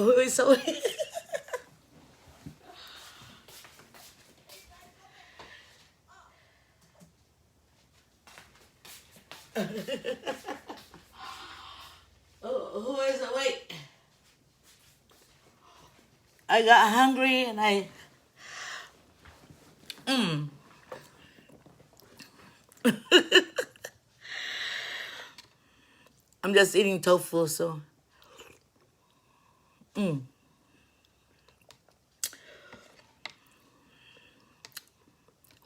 Oh, so who is awake? I got hungry and mm. I'm just eating tofu, so mm.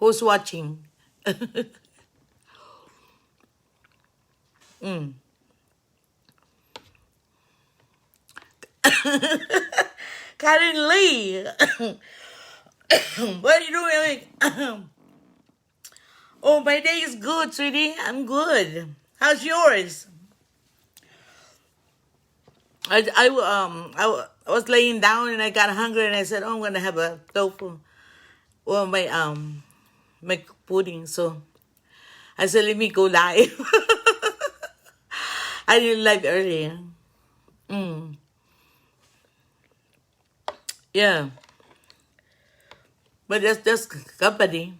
Who's watching? mm. Karen Lee, what are you doing? Oh, my day is good, sweetie. I'm good. How's yours? I was laying down and I got hungry and I said, "Oh, I'm gonna have a tofu, well, my pudding." So I said, "Let me go live." I didn't live earlier. Mm. Yeah, but that's company.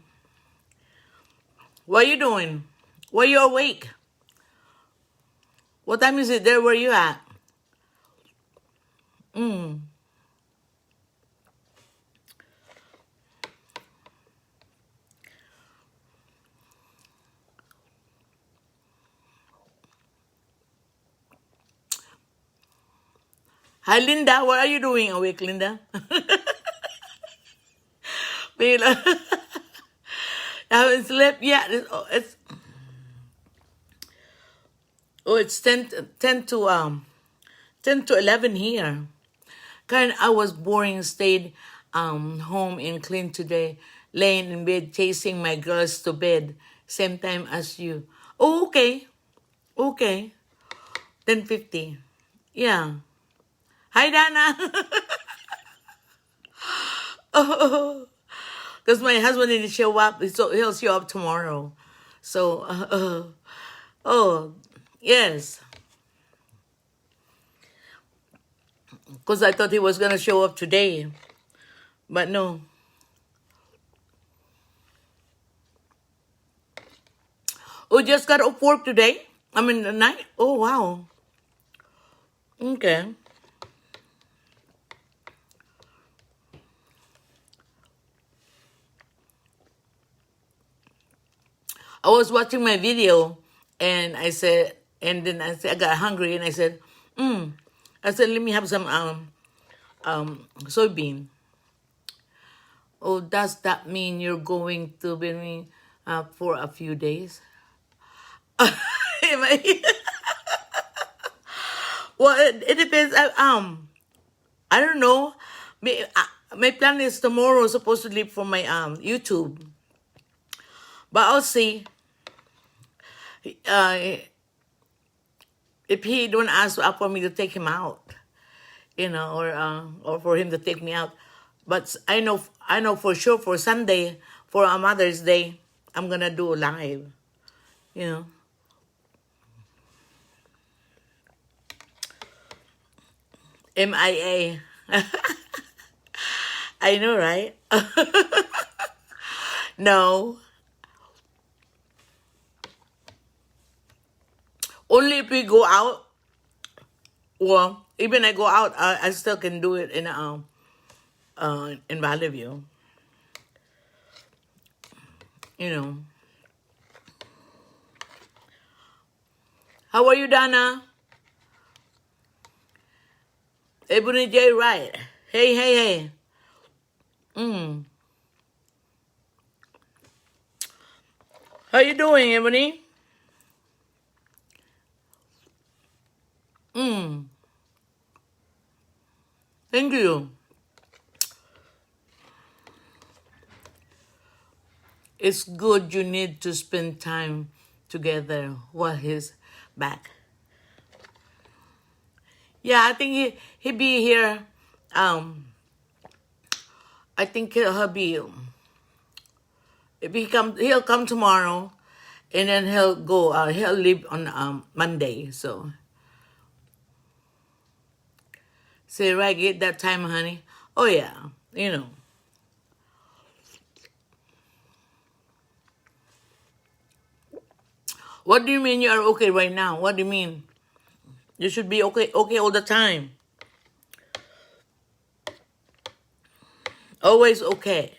What are you doing? Were you awake? What time is it there where you at? Mm. Hi, Linda. What are you doing awake, Linda? Mila, I haven't slept yet. It's 10 to 10 to 11 here. Kind I was boring, stayed home and clean today, laying in bed, chasing my girls to bed, same time as you. Oh, okay. Okay. 10:50. Yeah. Hi, Dana. Oh, because my husband didn't show up, so he'll show up tomorrow. So, oh, yes. Because I thought he was going to show up today. But no. Oh, just got off work today? I mean, the night? Oh, wow. Okay. I was watching my video and I said, and then I said, I got hungry and I said, I said, let me have some soybean. Oh, does that mean you're going to be for a few days? Am I- well, it depends. I don't know. My plan is tomorrow supposed to leave for my YouTube, but I'll see. Uh, if he don't ask for me to take him out, or for him to take me out. But I know for sure for Sunday, for a Mother's Day, I'm gonna do a live. You know, MIA. I know, right? No, only if we go out. Well, even I go out, I still can do it in Valley View. You know. How are you, Dana? Ebony J. Right. Hey, hey, hey. How you doing, Ebony? Thank you. It's good you need to spend time together while he's back. Yeah, I think he'll be here. I think he'll be. If he'll come tomorrow, and then he'll go. He'll leave on Monday. So Say, right, get that time, honey. Oh, yeah, you know. What do you mean you are okay right now? What do you mean? You should be okay all the time. Always okay.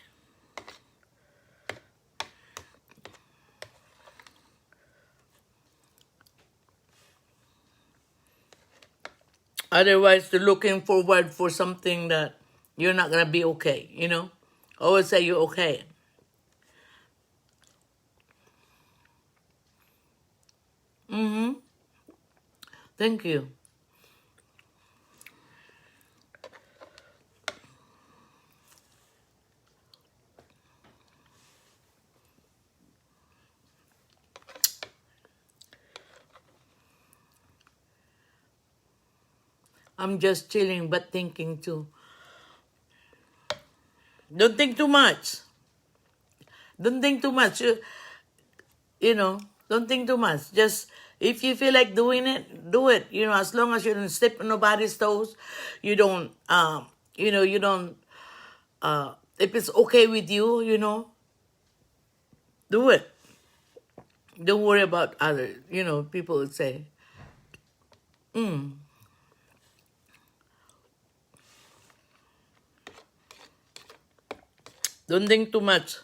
Otherwise, you're looking forward for something that you're not gonna be okay, you know? Always say you're okay. Mm-hmm. Thank you. I'm just chilling but thinking too. Don't think too much. Don't think too much. You know, don't think too much. Just if you feel like doing it, do it. You know, as long as you don't step on nobody's toes, you don't you don't if it's okay with you, you know, do it. Don't worry about other, people would say. Don't think too much.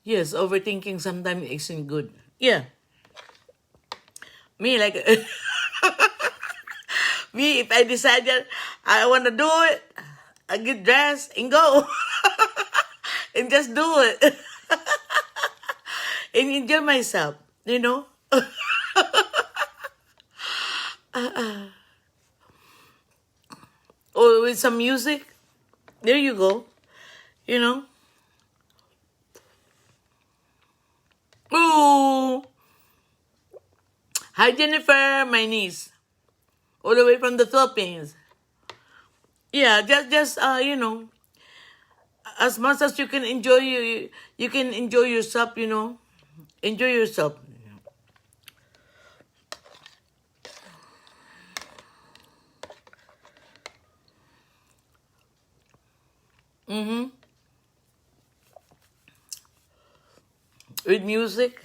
Yes, overthinking sometimes isn't good. Yeah. Me like me, if I decide that I wanna do it, I get dressed and go. And just do it. And enjoy myself, you know? Or with some music. There you go. You know? Ooh. Hi Jennifer, my niece. All the way from the Philippines. Yeah, just as much as you can enjoy you can enjoy yourself, you know. Enjoy yourself. Mm-hmm. With music.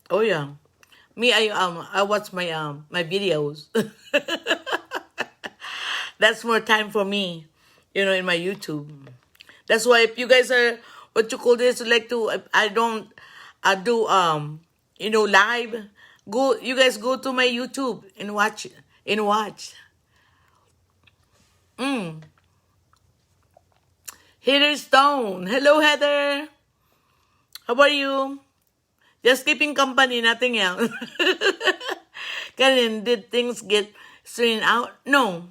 Oh yeah. Me, I watch my videos. That's more time for me, in my YouTube. That's why if you guys are what you call this like to I don't I do live. Go you guys go to my YouTube and watch. Mm. Heather Stone. Hello Heather. How are you? Just keeping company, nothing else. Karen, did things get straightened out? No.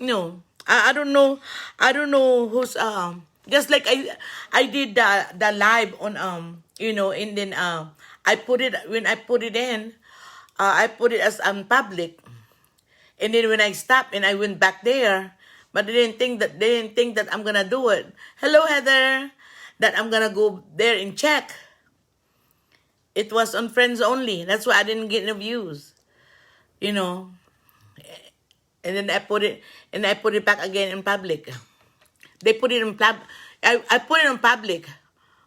No, I don't know. I don't know who's just like I did the live on and then I put it when I put it in, I put it as public, and then when I stopped and I went back there, but they didn't think that I'm gonna do it. Hello Heather, that I'm gonna go there and check. It was on friends only. That's why I didn't get no views. You know, and then I put it back again in public. They put it in I put it in public,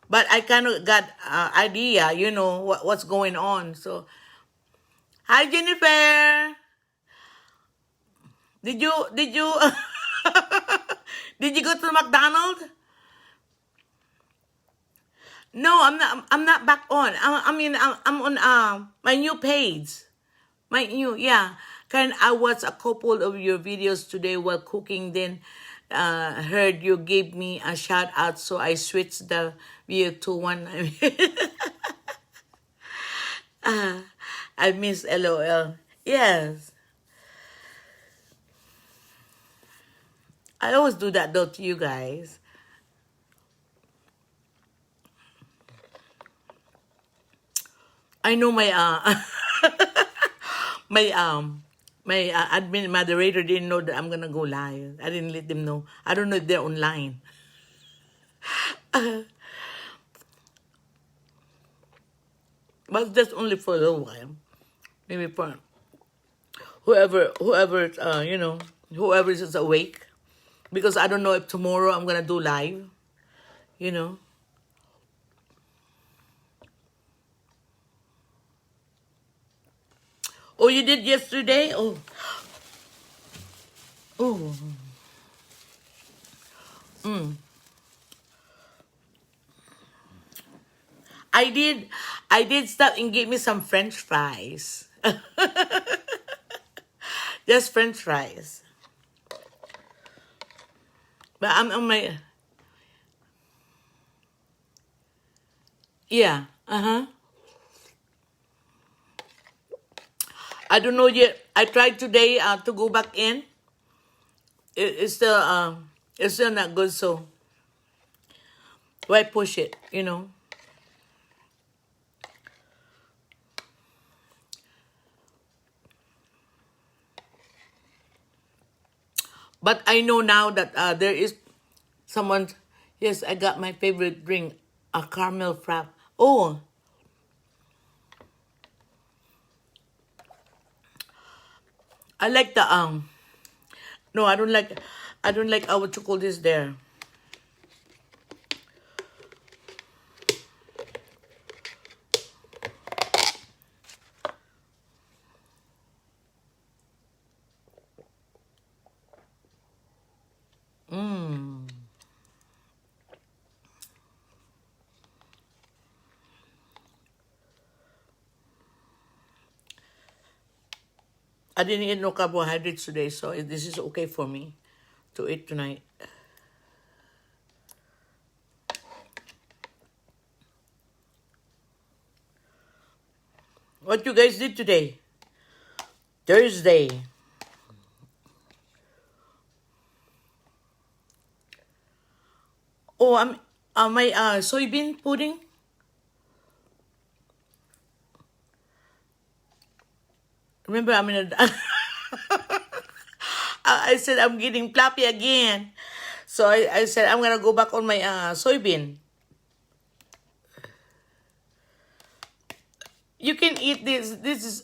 but I kind of got idea, what's going on. So, hi Jennifer, did you did you go to McDonald's? No, I'm not. I'm not back on. I'm on my new page. My new, yeah. Karen, I watched a couple of your videos today while cooking. Then heard you gave me a shout out, so I switched the video to one. I miss LOL. Yes, I always do that though to you guys. I know my my admin moderator didn't know that I'm gonna go live. I didn't let them know. I don't know if they're online. But that's only for a little while. Maybe for whoever whoever is awake, because I don't know if tomorrow I'm gonna do live. You know. Oh, you did yesterday? Oh, oh. I did. I did stop and get me some French fries. Just French fries. But I'm on my yeah. I don't know yet. I tried today to go back in. It's still not good. So why push it? You know. But I know now that there is someone. Yes, I got my favorite drink, a caramel frap. Oh, I like the No, I don't like. I don't like what you call this there. Mm. I didn't eat no carbohydrates today, so this is okay for me to eat tonight. What you guys did today? Thursday. Oh, I'm my soybean pudding. Remember, I'm in a. I said I'm getting flappy again, so I said I'm gonna go back on my soybean. You can eat this. This is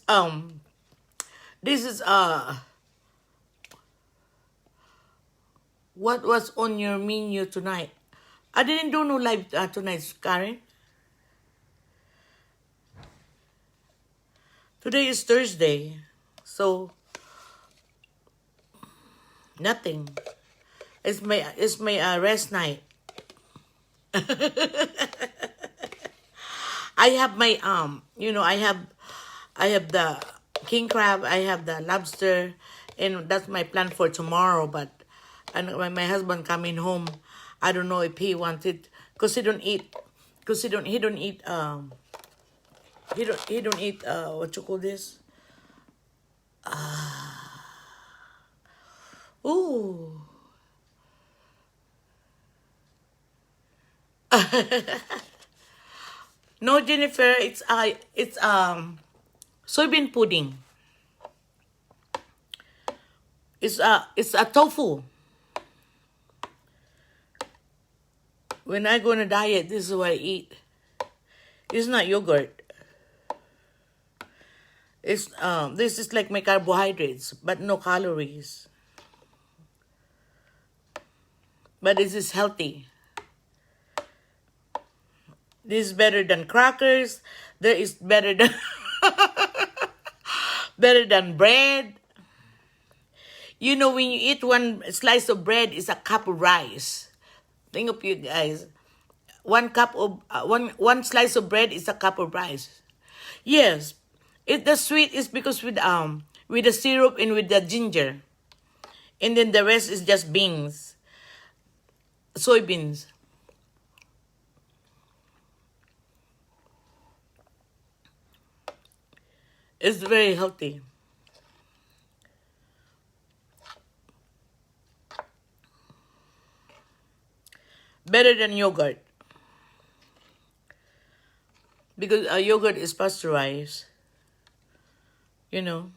what was on your menu tonight. I didn't do no live tonight, Karen. Today is Thursday, so nothing. It's my rest night. I have my I have the king crab, I have the lobster, and that's my plan for tomorrow. But and when my husband coming home, I don't know if he wanted, because he don't eat he don't eat what you call this. Ooh. No, Jennifer, it's soybean pudding. It's a tofu. When I go on a diet, this is what I eat. It's not yogurt. It's this is like my carbohydrates, but no calories. But this is healthy. This is better than crackers. There is better than better than bread. You know, when you eat one slice of bread, it's a cup of rice. Think of you guys. One cup of one slice of bread is a cup of rice. Yes, the sweet is because with the syrup and with the ginger, and then the rest is just beans, soybeans. It's very healthy. Better than yogurt, because yogurt is pasteurized. You know.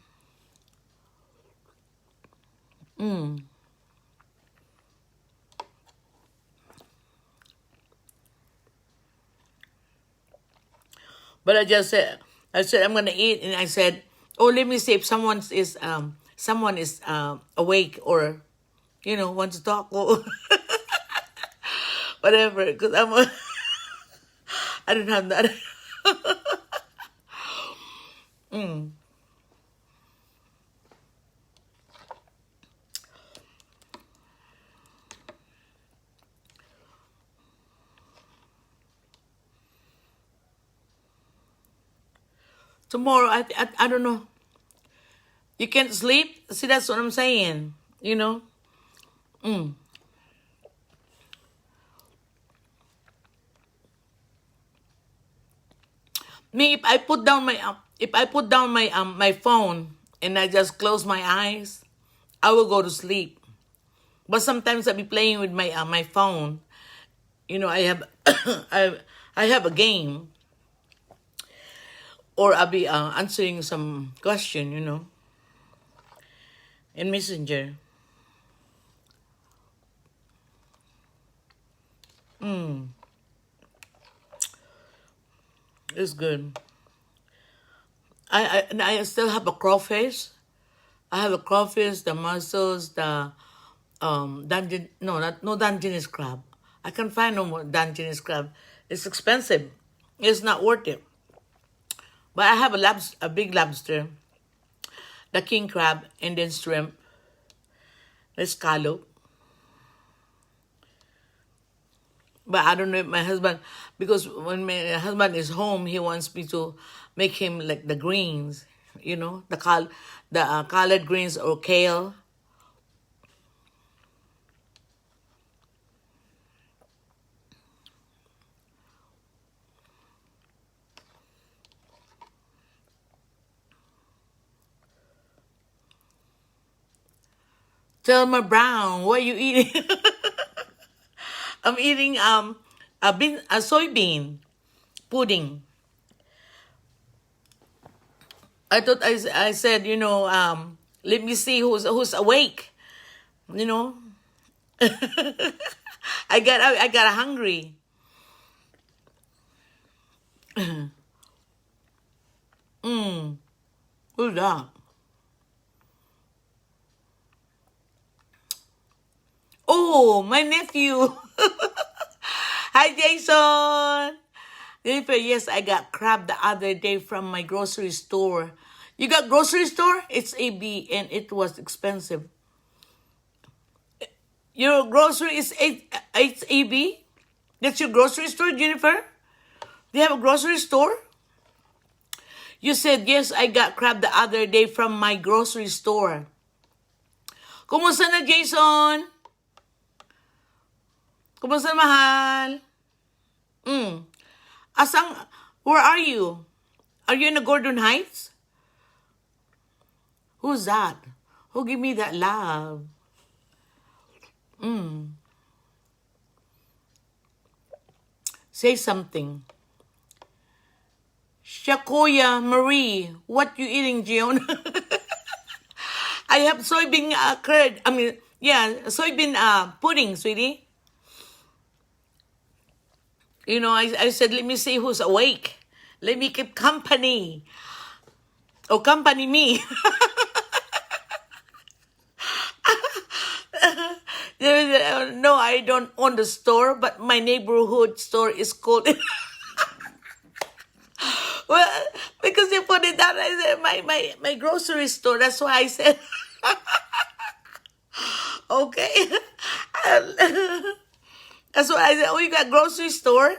But I said I'm gonna eat, and I said Or let me say, if someone is awake, or want to talk, or whatever. Because I don't have that. Tomorrow, I don't know. You can't sleep. See, that's what I'm saying. Mm. Me, if I put down my phone and I just close my eyes, I will go to sleep. But sometimes I'll be playing with my phone. I have I have a game, or I'll be answering some question, in Messenger. It's good. And I still have a crawfish. I have a crawfish, the mussels, the dungeon. No, not no Dungeness crab. I can find no more Dungeness crab. It's expensive. It's not worth it. But I have a big lobster, the king crab, and then shrimp, the scallop. But I don't know if my husband, because when my husband is home, he wants me to make him like the greens, the collard greens or kale. Thelma Brown, what are you eating? I'm eating a soybean pudding. I thought I said, let me see who's awake. You know, I got hungry. Mm, who's that? Oh, my nephew. Hi, Jason. Jennifer, yes, I got crab the other day from my grocery store. You got grocery store? It's AB, and it was expensive. Your grocery is it's AB? That's your grocery store, Jennifer? Do you have a grocery store? You said, yes, I got crab the other day from my grocery store. Kumusta na, Jason? Kumusta na, mahal? Mm. Asang, where are you? Are you in the Gordon Heights? Who's that? Who give me that love? Say something. Shakoya Marie, what you eating, Gion? I have soybean curd. Soybean pudding, sweetie. I said, let me see who's awake. Let me keep company. Or company me. No, I don't own the store, but my neighborhood store is called. Well, because you put it down, I said my grocery store. That's why I said, okay. That's why I said, oh, you got grocery store?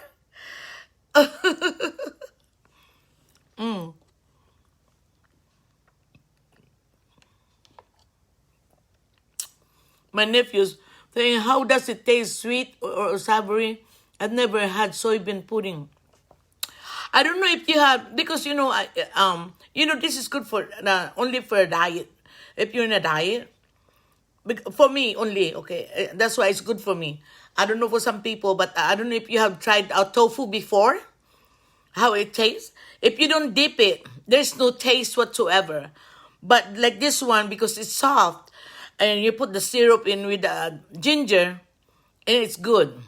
My nephew's saying, how does it taste, sweet or savory? I've never had soybean pudding. I don't know if you have, because this is good for only for a diet. If you're in a diet, for me only, okay, that's why it's good for me. I don't know for some people, but I don't know if you have tried tofu before, how it tastes. If you don't dip it, there's no taste whatsoever. But like this one, because it's soft, and you put the syrup in with ginger, and it's good.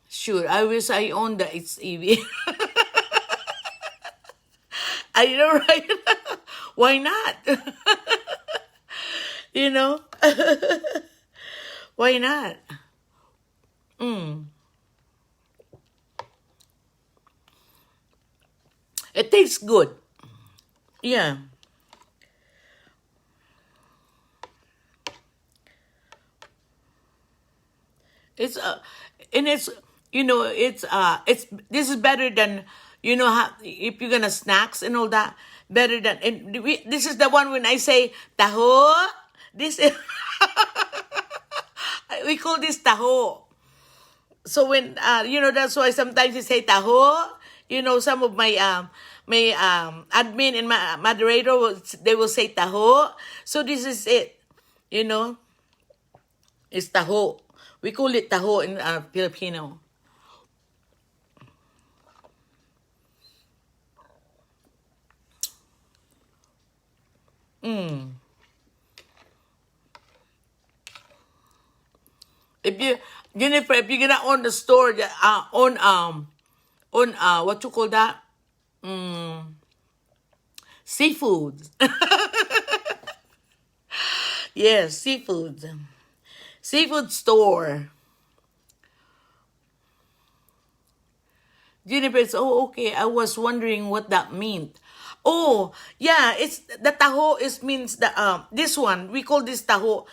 Sure, I wish I owned the It's Evie. I know, right? Why not? You know? Why not? Mm. It tastes good. Yeah. It's and it's it's this is better than if you're gonna snacks and all that, better than, and this is the one when I say tahoe. This is we call this tahoe. So when that's why sometimes you say tahoe. Some of my admin and my moderator they will say tahoe. So this is it. You know, it's tahoe. We call it tahoe in Filipino. Mm. If you Jennifer, if you're gonna own the store, on what you call that, seafood. Yes, seafood store. Jennifer says, "Oh, okay. I was wondering what that meant." Oh, yeah. It's the taho is means the this one we call this taho.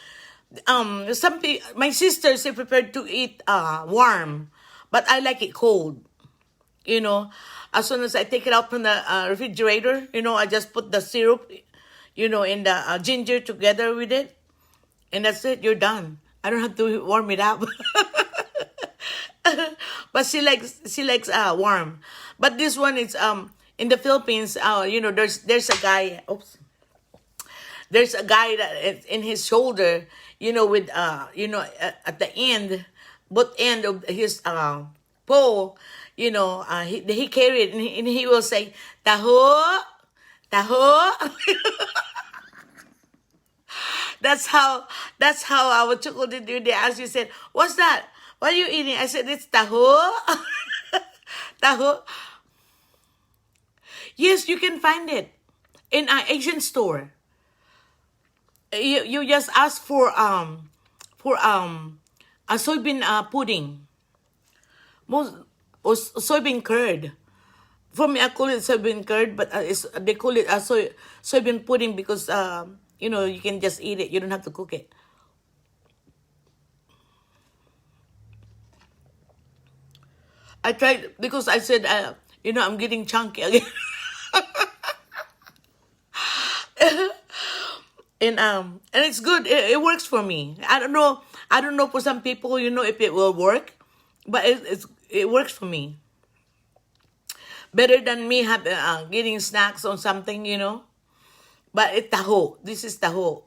My sisters are prepared to eat warm, but I like it cold. You know, as soon as I take it out from the refrigerator, I just put the syrup, in the ginger together with it, and that's it. You're done. I don't have to warm it up. But she likes warm. But this one is in the Philippines. There's a guy. Oops. There's a guy that is in his shoulder. With at the end, both end of his pole. He carry it, and he will say taho, taho. That's how our chocolate do. They asked you, said, "What's that? What are you eating?" I said, "It's taho." Taho. Yes, you can find it in an Asian store. You just ask for a soybean pudding, most or soybean curd. For me, I call it soybean curd, but they call it a soybean pudding because you can just eat it. You don't have to cook it. I tried because I said, I'm getting chunky again. And it's good. It works for me. I don't know. I don't know for some people, if it will work, but it works for me. Better than me getting snacks on something. But it's taho. This is taho.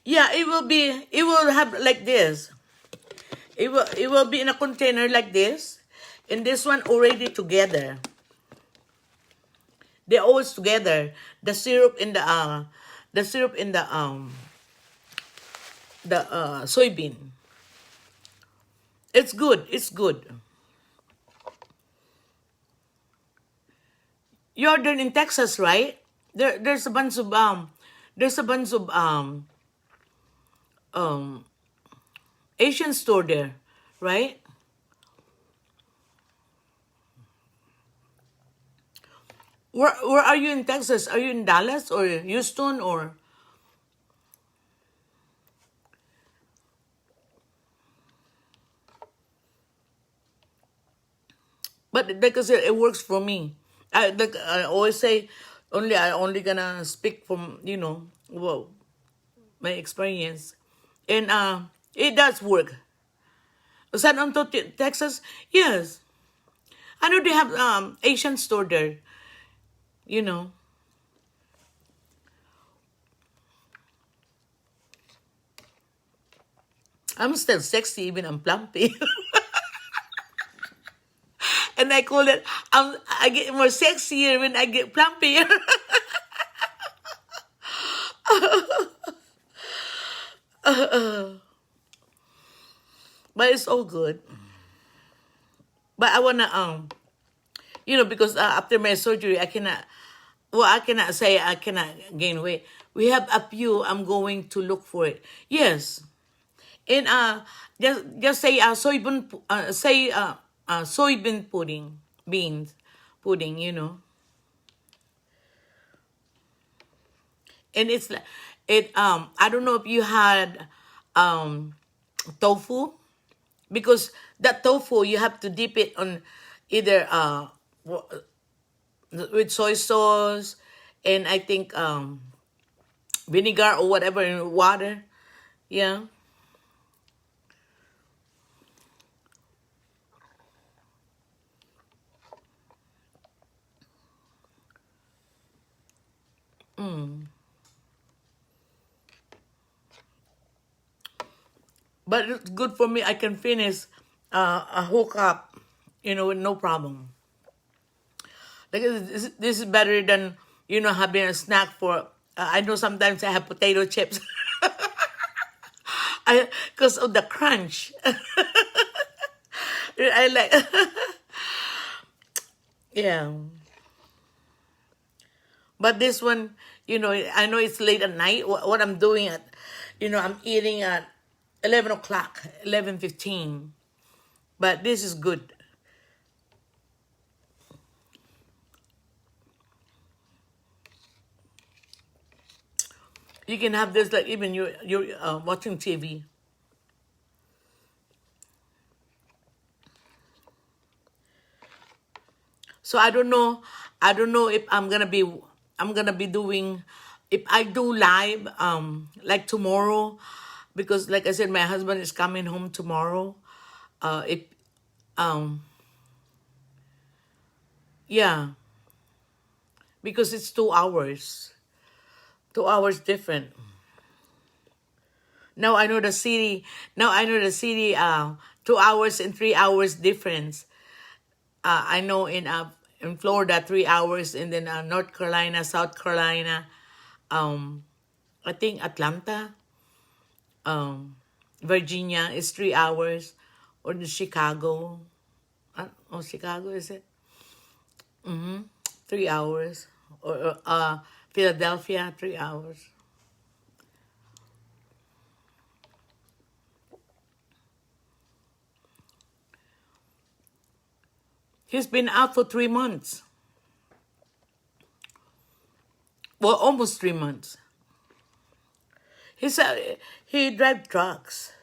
Yeah, it will be. It will have like this. It will be in a container like this, and this one already together. They're always together. The syrup in the soybean. It's good. It's good. You're there in Texas, right? There's a bunch of um Asian store there, right? Where are you in Texas? Are you in Dallas or Houston or? But like I said, it works for me. I always say, I only gonna speak from well, my experience, and it does work. San Antonio, Texas, yes. I know they have Asian store there. You know, I'm still sexy even I'm plumpy, and I call it. I get more sexier when I get plumpier. but it's all good. But I wanna because after my surgery, I cannot. Well, I cannot say I cannot gain weight. We have a few. I'm going to look for it. Yes, and just say soybean pudding, beans pudding. And it's like it. I don't know if you had um tofu, because that tofu you have to dip it on either with soy sauce, and I think vinegar or whatever in water. Yeah. But it's good for me. I can finish a whole cup, with no problem. Like this is better than having a snack for. I know sometimes I have potato chips, I because of the crunch. I like, yeah. But this one, I know it's late at night. What I'm doing I'm eating at 11 o'clock, 11:15. But this is good. You can have this like even you're watching TV. So I don't know. I don't know if I'm gonna be doing, if I do live like tomorrow, because like I said, my husband is coming home tomorrow. If um yeah, because it's 2 hours. 2 hours different. Now I know the city. Now I know the city. 2 hours and 3 hours difference. I know in Florida 3 hours, and then North Carolina, South Carolina, um, I think Atlanta, um, Virginia is 3 hours, or the Chicago. Chicago is it? 3 hours, or Philadelphia 3 hours. He's been out for 3 months. Well, almost 3 months. He drive trucks,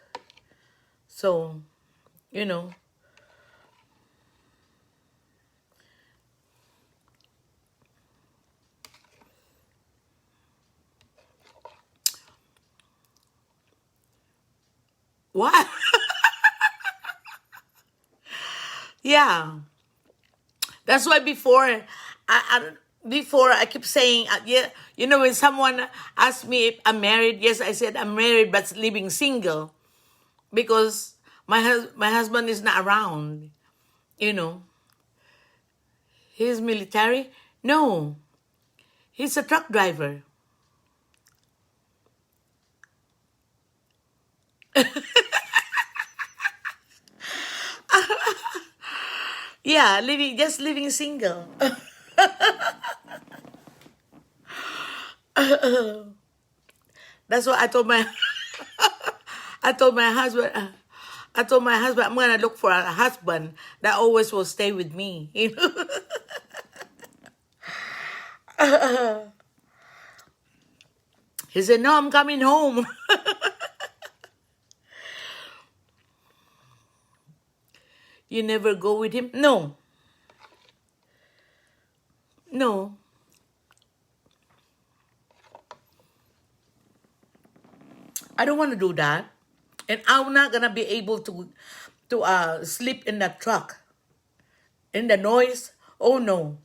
so you know. What? Yeah, that's why before I keep saying, yeah, when someone asked me if I'm married, yes, I said I'm married but living single, because my husband is not around. You know, he's military. No, he's a truck driver. Yeah, living single. That's what I told my I told my husband. I told my husband I'm gonna look for a husband that always will stay with me. He said, "No, I'm coming home." You never go with him? No, no. I don't want to do that, and I'm not gonna be able to sleep in that truck in the noise. Oh no,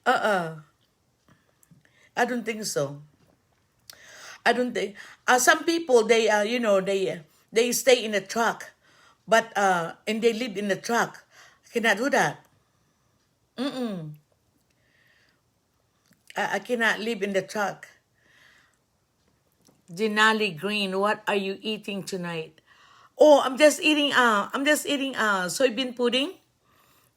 I don't think so. I don't think. Some people they stay in the truck, but and they live in the truck. I cannot do that. I cannot live in the truck. Denali Green, what are you eating tonight? Oh, I'm just eating soybean pudding.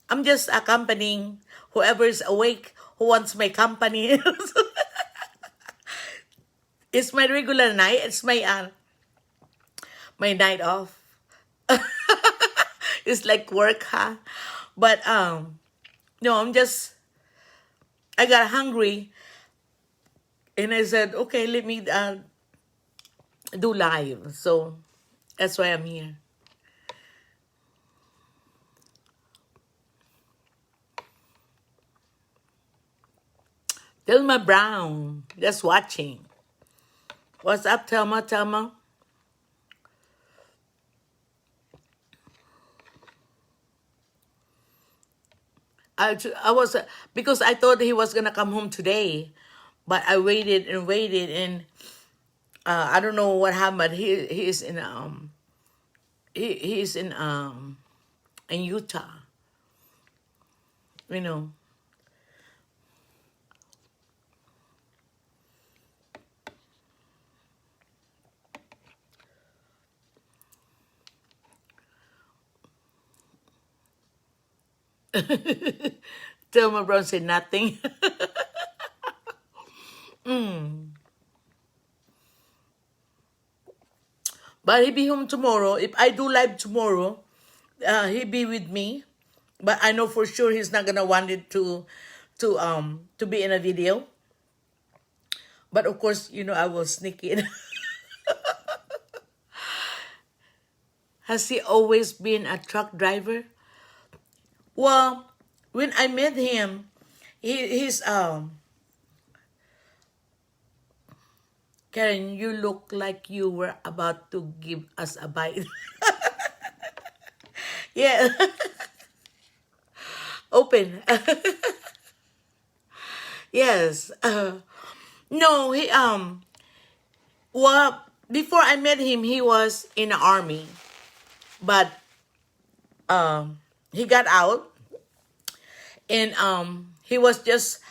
I'm just accompanying whoever's awake who wants my company. It's my regular night. It's my night off. It's like work, huh? But no, I got hungry and I said, okay, let me do live. So that's why I'm here. Thelma Brown, just watching. What's up, Thelma? Thelma? I was because I thought he was gonna come home today, but I waited and waited, and I don't know what happened. But he's he's in Utah. You know, Thelma Brown said nothing. But he'll be home tomorrow. If I do live tomorrow, he'll be with me. But I know for sure he's not gonna want it to be in a video. But of course, I will sneak in. Has he always been a truck driver? Well, when I met him, he's Karen, you look like you were about to give us a bite. Yeah, open. Yes. No, well, before I met him, he was in the army, but he got out, and he was just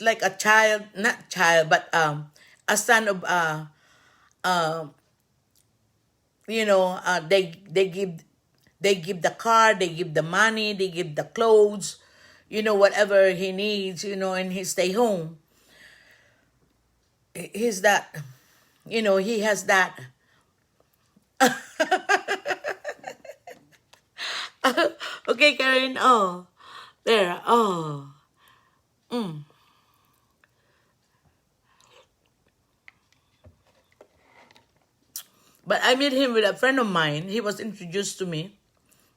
like a child, not child, but a son of they give the car, they give the money, they give the clothes, whatever he needs, and he stay home. He's that, he has that. Okay, Karen. Oh, there. Oh, but I met him with a friend of mine. He was introduced to me,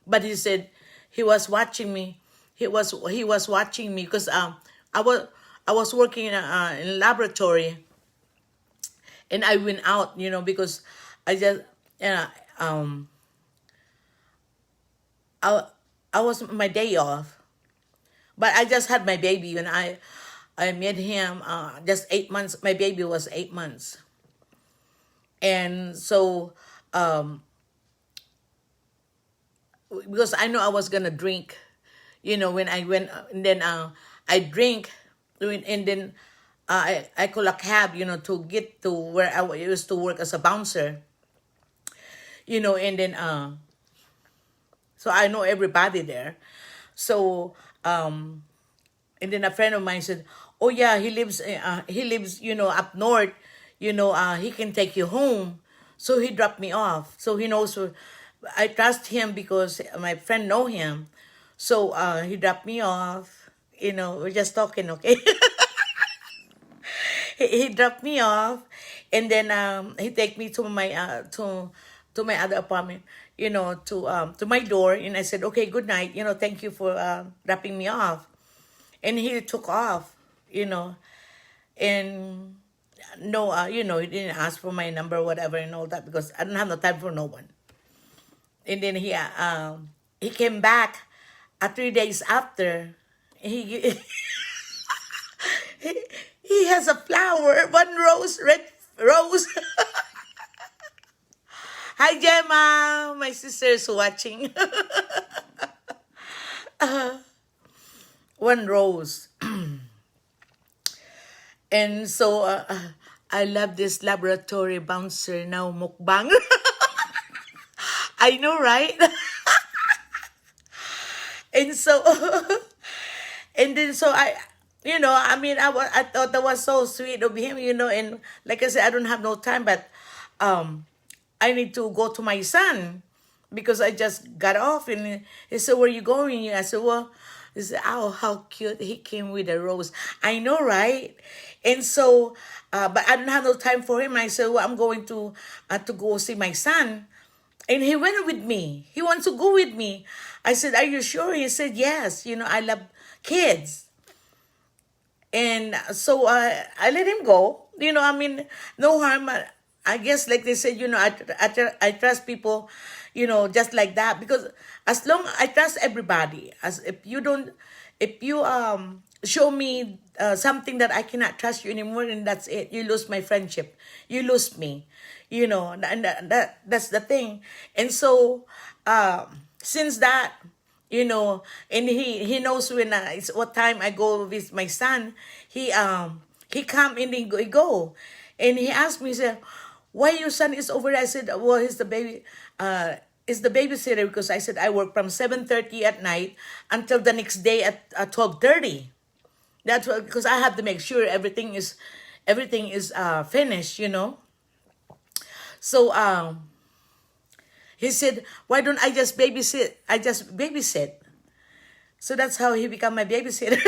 but he said he was watching me. He was watching me because I was working in a laboratory, and I went out, because I just um I I was my day off, but I just had my baby when I met him. Just 8 months. My baby was 8 months, and so because I know I was gonna drink, when I went, and then I drink, and then I call a cab, to get to where I used to work as a bouncer, and then so I know everybody there. So and then a friend of mine said, "Oh yeah, he lives up north. He can take you home." So he dropped me off. So he knows. I trust him because my friend know him. So he dropped me off. We're just talking, okay? He dropped me off, and then he take me to my other apartment, to my door, and I said, "Okay, good night. Thank you for dropping me off." And he took off, and no, he didn't ask for my number, whatever, and all that, because I don't have no time for no one. And then he came back 3 days after. He he has a flower, one rose, red rose. Hi, Gemma, my sister's watching. One rose. And so I love this laboratory bouncer now mukbang. I know, right? And so, and then so I mean, I thought that was so sweet of him, and like I said, I don't have no time, but um, I need to go to my son because I just got off, and he said, "Where you going?" I said, "Well," he said, "Oh, how cute!" He came with a rose. I know, right? And so, but I don't have no time for him. I said, "Well, I'm going to go see my son." And he went with me. He wants to go with me. I said, "Are you sure?" He said, "Yes. I love kids." And so I let him go. I mean, no harm. I guess, like they said, I trust people, just like that. Because as long I trust everybody, as if you show me something that I cannot trust you anymore, and that's it. You lose my friendship. You lose me. And that's the thing. And so, since that, and he knows when it's what time I go with my son. He come and he go, and he asked me, he said, "Why your son is over there?" I said, "Well, he's the baby, is the babysitter," because I said I work from 7:30 at night until the next day at 12:30. That's what, because I have to make sure everything is finished. So he said, "Why don't I just babysit? I just babysit." So that's how he became my babysitter.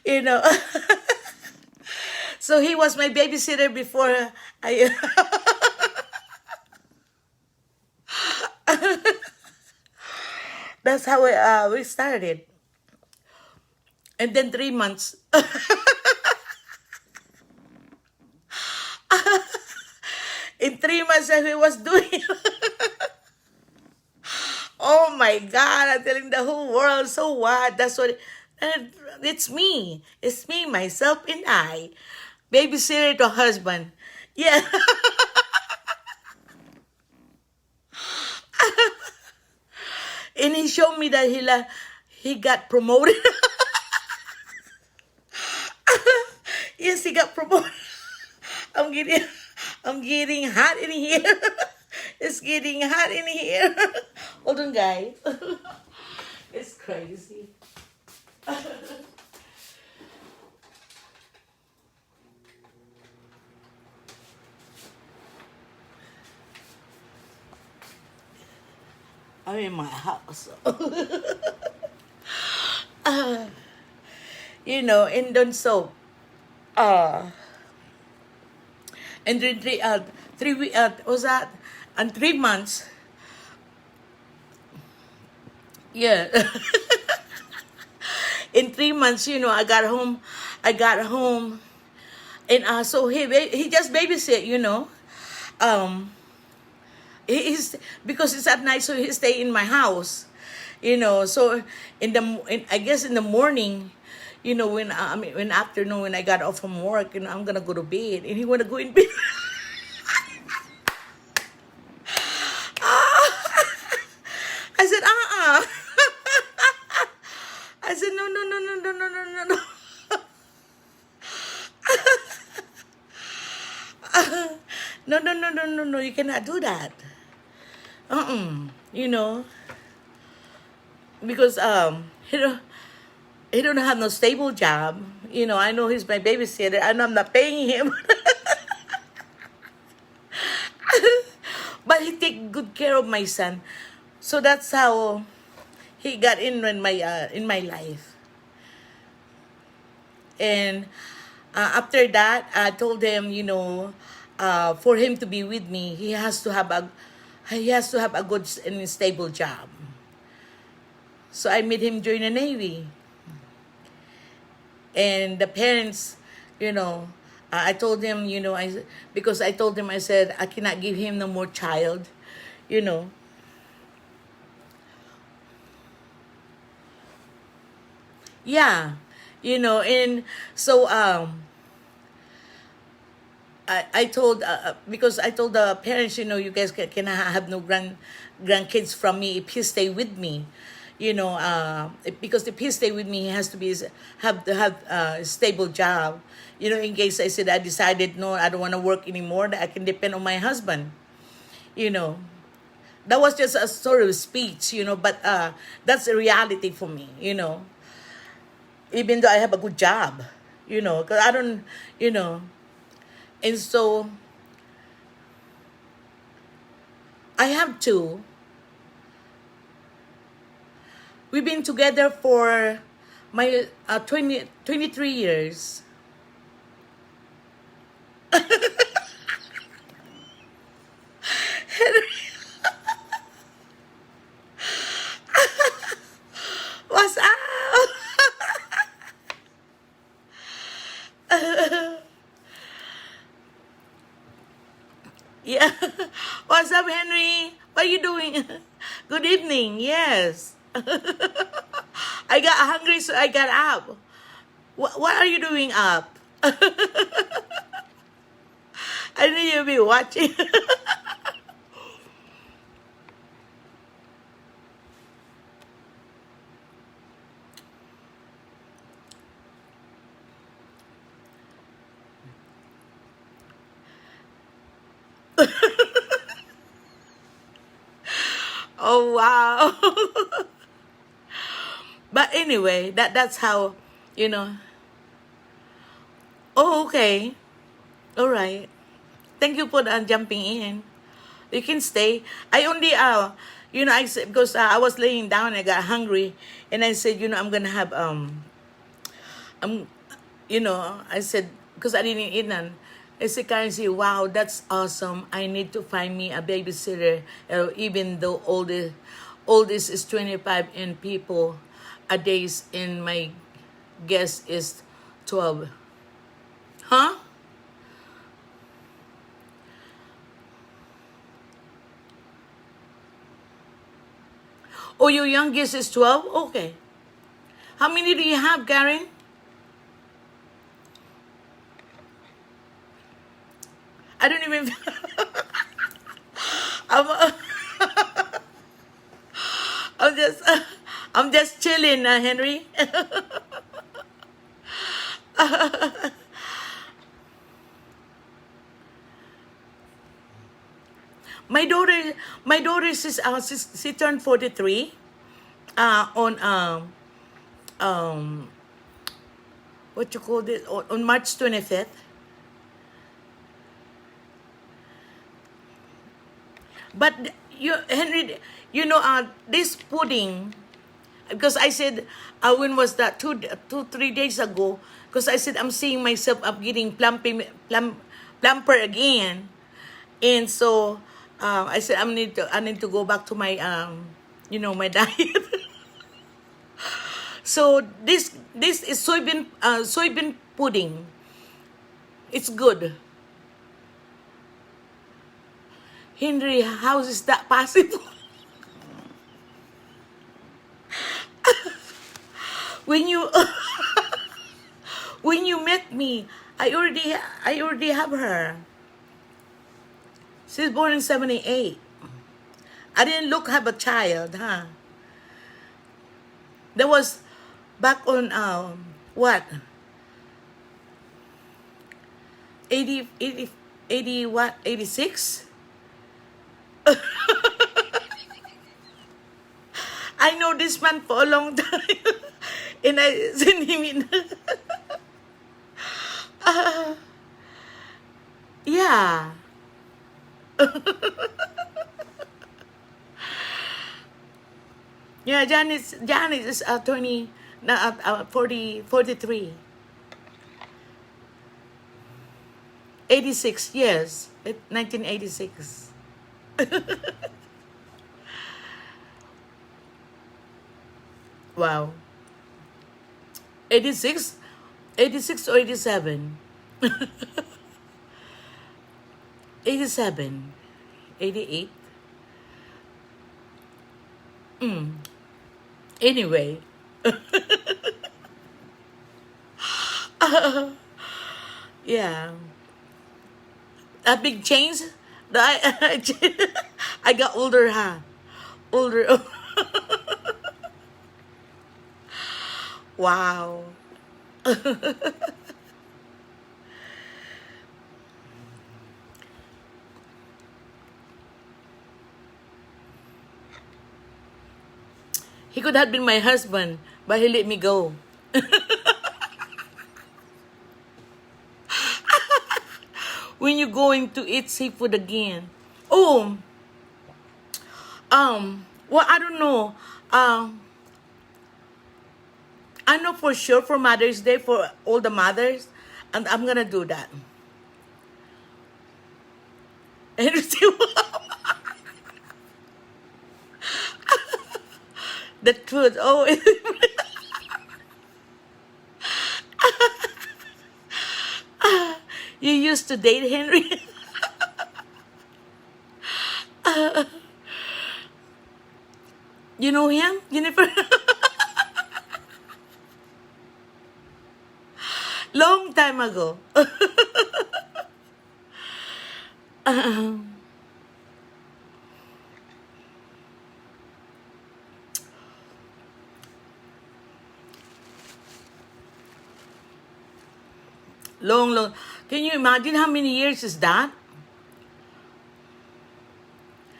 you know. So he was my babysitter before I. That's how we started. And then 3 months. In 3 months, he was doing. Oh my God, I'm telling the whole world. So what? That's what. It's me. It's me, myself, and I. Babysitter to husband. Yeah. And he showed me that he got promoted. Yes, he got promoted. I'm getting I'm getting hot in here. It's getting hot in here. Hold on, guys. It's crazy. I'm in my house. uh, and then so uh and then was that, and 3 months. Yeah. In 3 months, I got home, and so he just babysit. um he's because it's at night, so he stay in my house. So I guess in the morning, when afternoon, when I got off from work, I'm gonna go to bed, and he wanna go in bed. I said, I said, no, no, no, no, no, no, no, no, no. No, no, no, no, no, no, you cannot do that. You know, because he don't have no stable job. I know he's my babysitter, and I'm not paying him. But he take good care of my son. So that's how he got in my life. And after that, I told him, for him to be with me, he has to have a good and stable job. So I made him join the Navy. And the parents, I told him, because I told him, I said, I cannot give him no more child, you know. Yeah, and so I told, because I told the parents, you guys can have no grandkids from me if he stay with me, because if he stay with me, he has to be have to have a stable job. In case I said I decided no, I don't want to work anymore, that I can depend on my husband. You know, that was just a sort of speech, but that's a reality for me. Even though I have a good job, because I don't, and so I have to. We've been together for my 23 years. What's up? Yeah. What's up, Henry? What are you doing? Good evening. Yes. I got hungry, so I got up. What are you doing up? I knew you'd be watching. Oh, wow. But anyway, that's how, you know. Oh, okay. All right. Thank you for jumping in. You can stay. I only, I said, because I was laying down, I got hungry, and I said, I'm gonna have, I'm, I said, because I didn't eat none. I said, Currency, wow, that's awesome. I need to find me a babysitter, even though oldest is 25 and people a days, and my guess is 12. Huh? Oh, your youngest is 12? Okay. How many do you have, Karen? I don't even. I'm, I'm just, I'm just chilling, Henry. my daughter, my daughter is she turned 43. On um, what you call this, on March 25th. But Henry, this pudding, because I said, when was that? 3 days ago. Because I said I'm seeing myself up getting plumper again, and so I said I need to go back to my my diet. So this is soybean pudding. It's good. Henry, how is that possible? when you when you met me, I already have her. She's born in 78. I didn't have a child, huh? That was back on what? 80 what? 86? I know this man for a long time. And I sent him in. Yeah. Yeah, Janice is 20, 43. 86, yes. 1986. Wow. 86? 86 or 87? 87. 88. Anyway. Yeah. A big change? I got older, huh? Older. Wow. He could have been my husband, but he let me go. When you going to eat seafood again? Oh, well, I don't know. I know for sure for Mother's Day for all the mothers, and I'm gonna do that. And the truth. Oh, you used to date Henry. You know him, Jennifer? Long time ago. Long, long. Can you imagine how many years is that?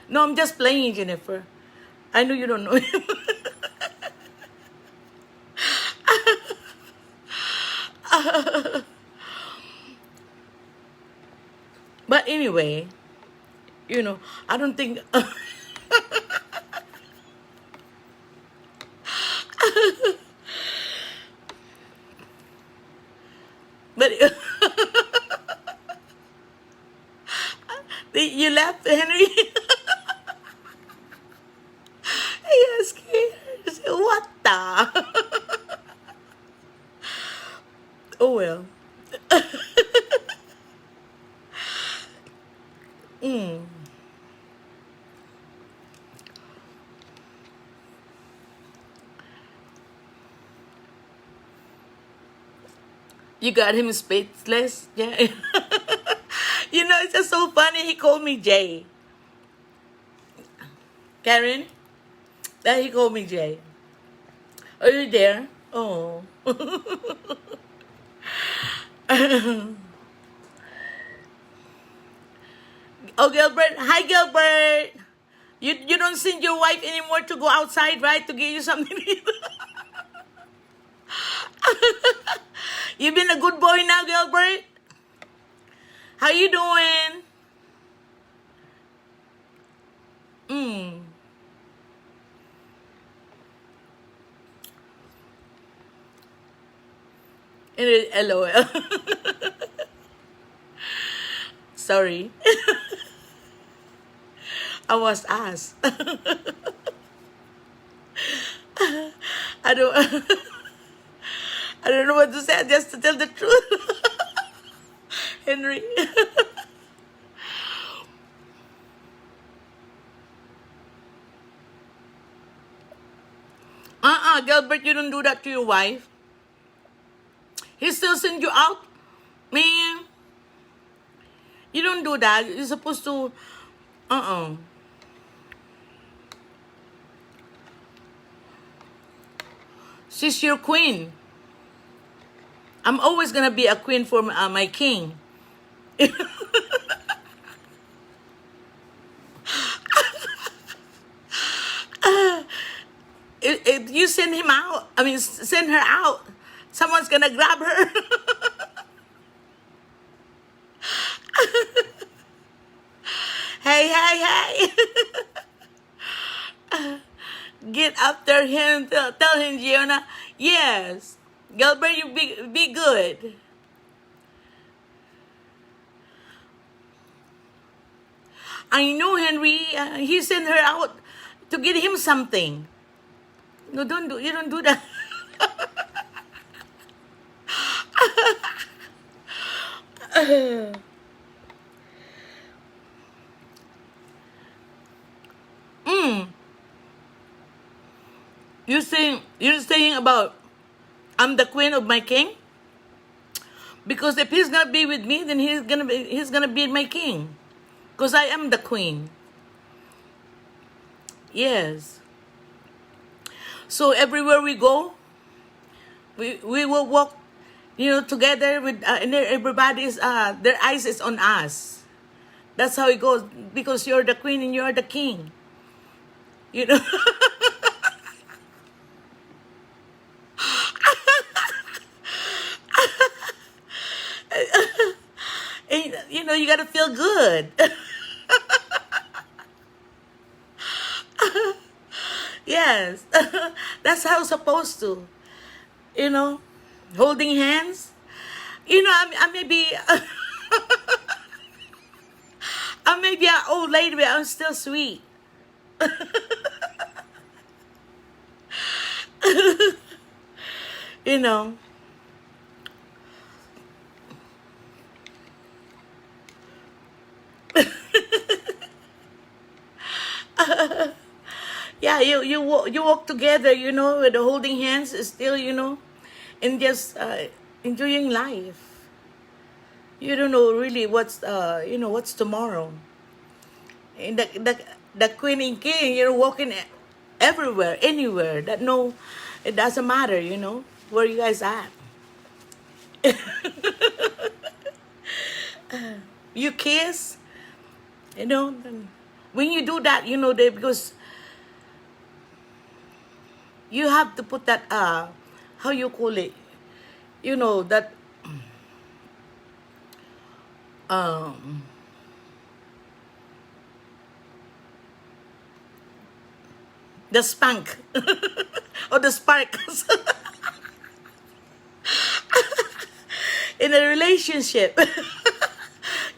No, I'm just playing, Jennifer. I know you don't know him. But anyway, I don't think. But you left, Henry. Yes, scared. What the? Oh well. You got him speechless? Yeah. It's just so funny. He called me Jay. Karen, that he called me Jay. Are you there? Oh. Oh, Gilbert. Hi, Gilbert. You don't send your wife anymore to go outside, right? To get you something to eat. You've been a good boy now, Gilbert. How you doing? LOL. Sorry. I was asked. I don't I don't know what to say, just to tell the truth. Henry. Gilbert, you don't do that to your wife. He still send you out? Man, you don't do that. You're supposed to, uh-uh. She's your queen. I'm always gonna be a queen for my king. If you send him out, send her out, someone's gonna grab her. Hey, hey, hey. Get after him. Tell him, Giona. Yes. Gilbert, you be good. I know, Henry. He sent her out to get him something. No, you don't do that. You're saying about I'm the queen of my king? Because if he's gonna be with me, then he's gonna be my king. Because I am the queen. Yes. So everywhere we go, We will walk, together with, and everybody's, their eyes is on us. That's how it goes, because you're the queen and you're the king. You know, and, you gotta feel good. Yes, that's how it's supposed to. You know, holding hands. I may be, I may be an old lady, but I'm still sweet. You know, yeah, you walk together, with the holding hands, is still, and just, enjoying life. You don't know really what's tomorrow. And the queen and king, you're walking everywhere, anywhere. That no, it doesn't matter, where you guys at. You kiss, then when you do that, because you have to put that, how you call it, that, um the spank or the sparkles in a relationship.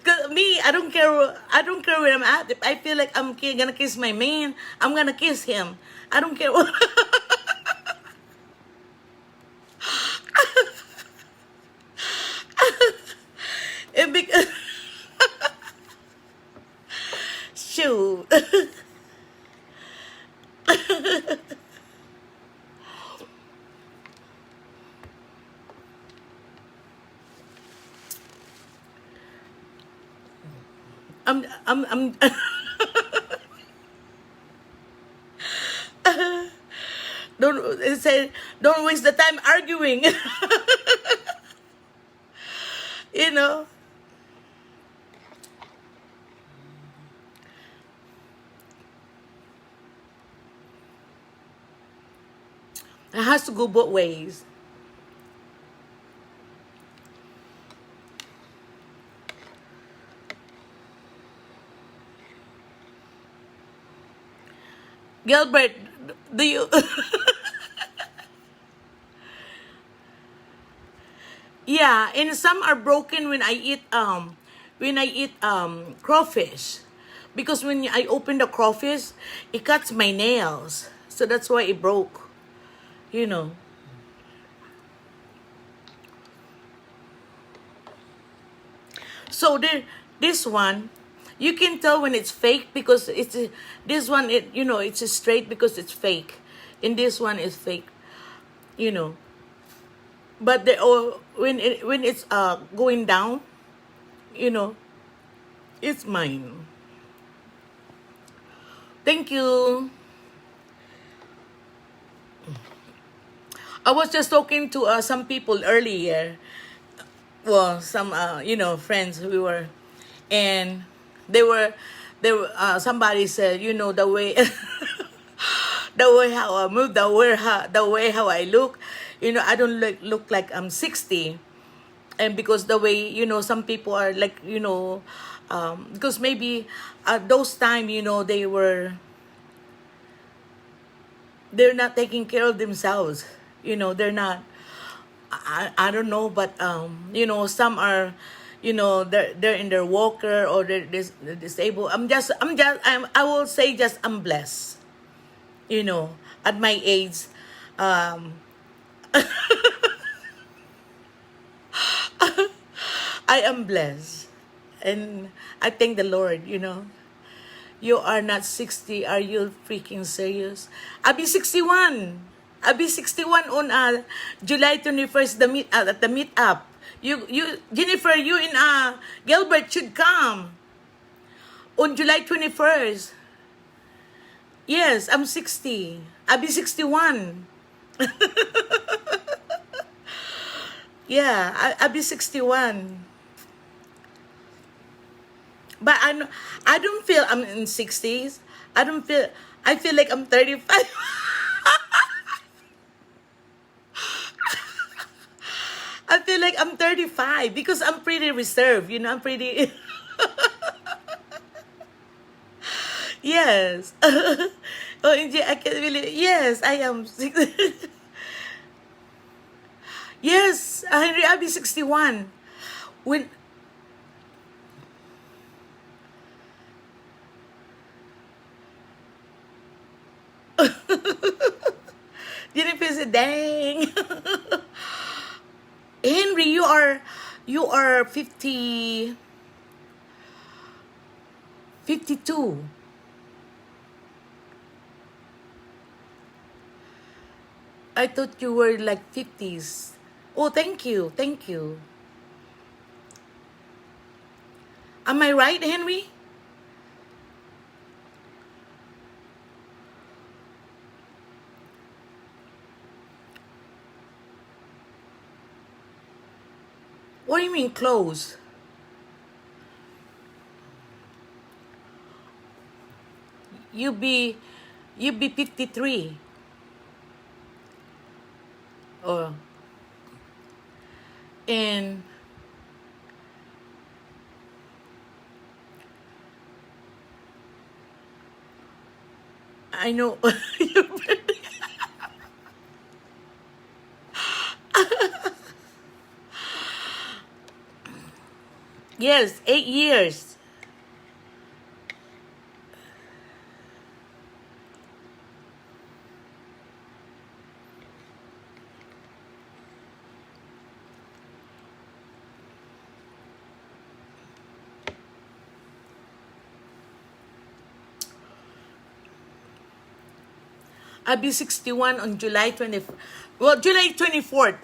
Cause me, I don't care. I don't care where I'm at. If I feel like I'm gonna kiss my man, I'm gonna kiss him. I don't care. And because, shoot. I'm don't say, don't waste the time arguing. you know it has to go both ways. Gilbert, do you? Yeah, and some are broken when I eat crawfish, because when I open the crawfish, it cuts my nails, so that's why it broke. You know. So this one, you can tell when it's fake, because this one, it's straight because it's fake, and this one is fake. You know, but when it's going down, you know, it's mine. Thank you. I was just talking to some people earlier. Well, some friends we were, and somebody said, the way the way how I move, the way how I look, I don't look like I'm 60. And because the way, some people are like, because maybe at those time, they're not taking care of themselves. They're not. I don't know, but some are, they're in their walker, or they're disabled. I will say, just I'm blessed. At my age, um, I am blessed, and I thank the Lord. You are not 60. Are you freaking serious? I'll be 61. I'll be 61 on July 21st, at the meetup. Jennifer, you and Gilbert should come on July 21st. Yes, I'm 60. I'll be 61. Yeah, I'll be 61. But I don't feel I'm in 60s. I don't feel, I feel like I'm 35. I feel like I'm 35 because I'm pretty reserved, you know, I'm pretty yes. Oh, yeah, I can really, yes, I am. Yes, Henry, I'll be 61. When, Jennifer said, dang. Henry, you are 50, 52. I thought you were like 50s. Oh, thank you. Thank you. Am I right, Henry? What do you mean close? You be you be 53. Oh, and I know your birthday. Yes, 8 years. I'll be 61 on July 20. Well, July 24th.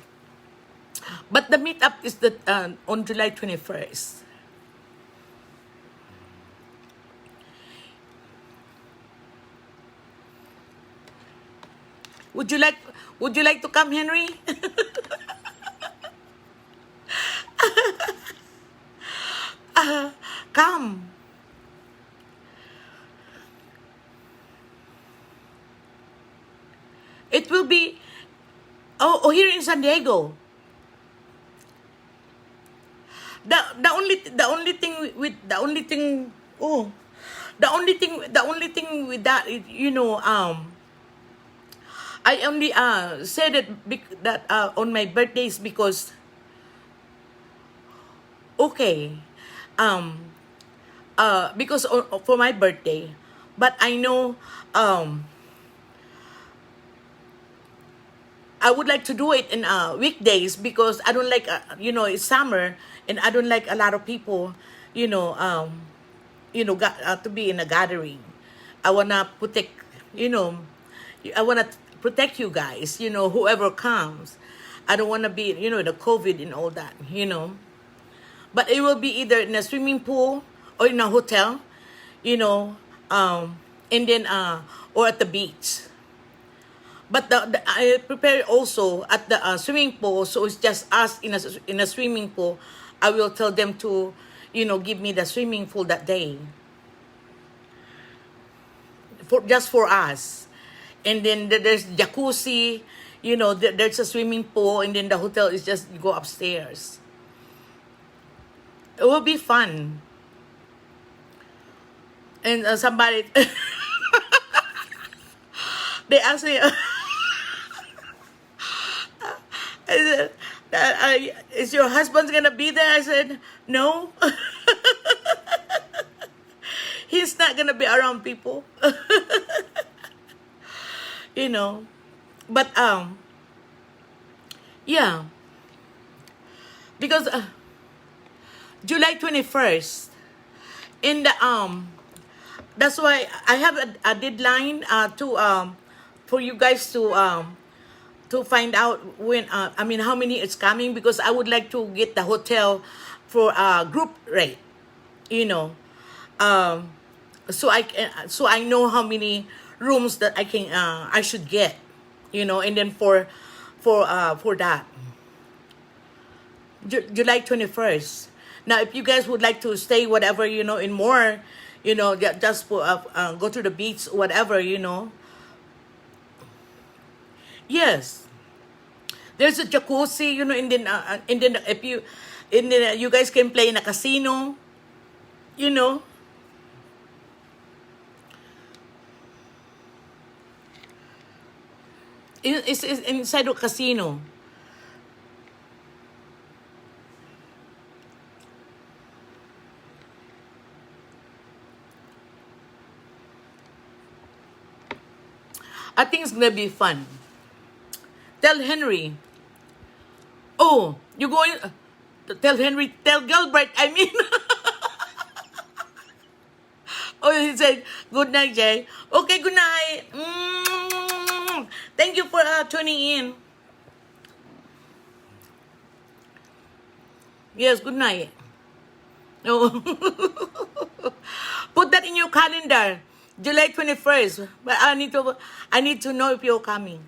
But the meetup is on July 21st. Would you like would you like to come, Henry? Come. It will be here in San Diego. The only thing with the only thing oh the only thing with that is, I only said that on my birthdays because okay um because for my birthday, but I know um I would like to do it in weekdays because I don't like it's summer and I don't like a lot of people, you know um to be in a gathering. I wanna protect, you know, I wanna protect you guys, whoever comes. I don't wanna be, the COVID and all that, But it will be either in a swimming pool or in a hotel, you know, and then or at the beach. But I prepare also at the swimming pool, so it's just us in a swimming pool. I will tell them to, give me the swimming pool that day for just for us. And then there's jacuzzi, there's a swimming pool, and then the hotel is just you go upstairs. It will be fun. And somebody they asked me, is your husband gonna be there? I said no. He's not gonna be around people. you know but yeah, because July 21st in the that's why I have a deadline to for you guys to find out when how many it's coming, because I would like to get the hotel for group rate, you know um so I know how many rooms that I should get, and then for that. July 21st. Now, if you guys would like to stay, whatever, in more, just for, go to the beach, whatever. Yes, there's a jacuzzi, and then if you, and then you guys can play in a casino, you know. It's inside a casino. I think it's gonna be fun. Tell Henry. Oh, you going? Tell Henry. Tell Gilbert. I mean. Oh, he said, good night, Jay. Okay, good night. Thank you for tuning in. Yes, good night. Oh. Put that in your calendar. July 21st. But I need to know if you're coming.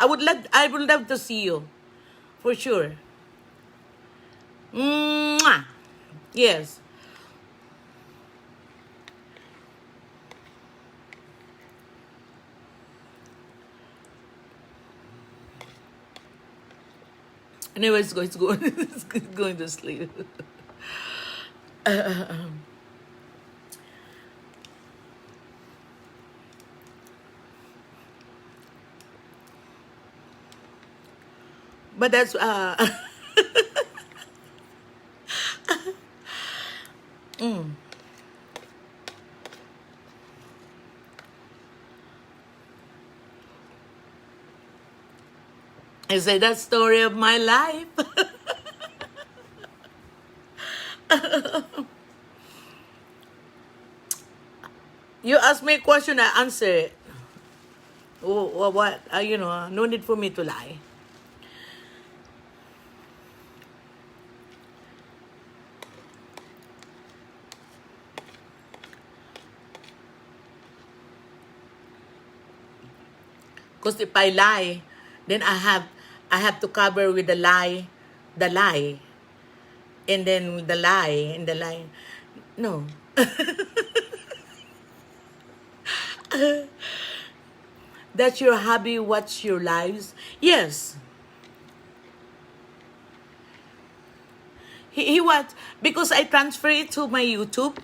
I would love to see you. For sure. Mwah. Yes. Anyway, it's going, it's going to sleep. But that's I say that story of my life. You ask me a question, I answer it. Oh, what? No need for me to lie. Because if I lie, then I have to cover with the lie, and then the lie, and the lie. No. That's your hobby, what's your lives? Yes. He what? Because I transfer it to my YouTube,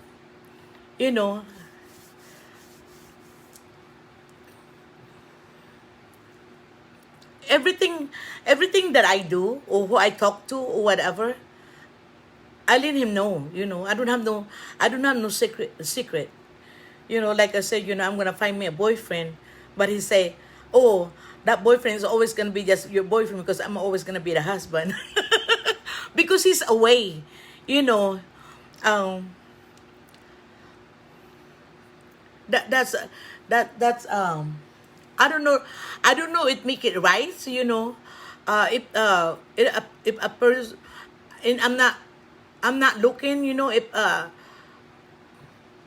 you know. Everything that I do or who I talk to or whatever, I let him know, I don't have no secret. Like I said, I'm gonna find me a boyfriend, but he say, oh, that boyfriend is always gonna be just your boyfriend because I'm always gonna be the husband. Because he's away, you know. Um, that's that's I don't know. I don't know. It make it right, if a person, and I'm not looking,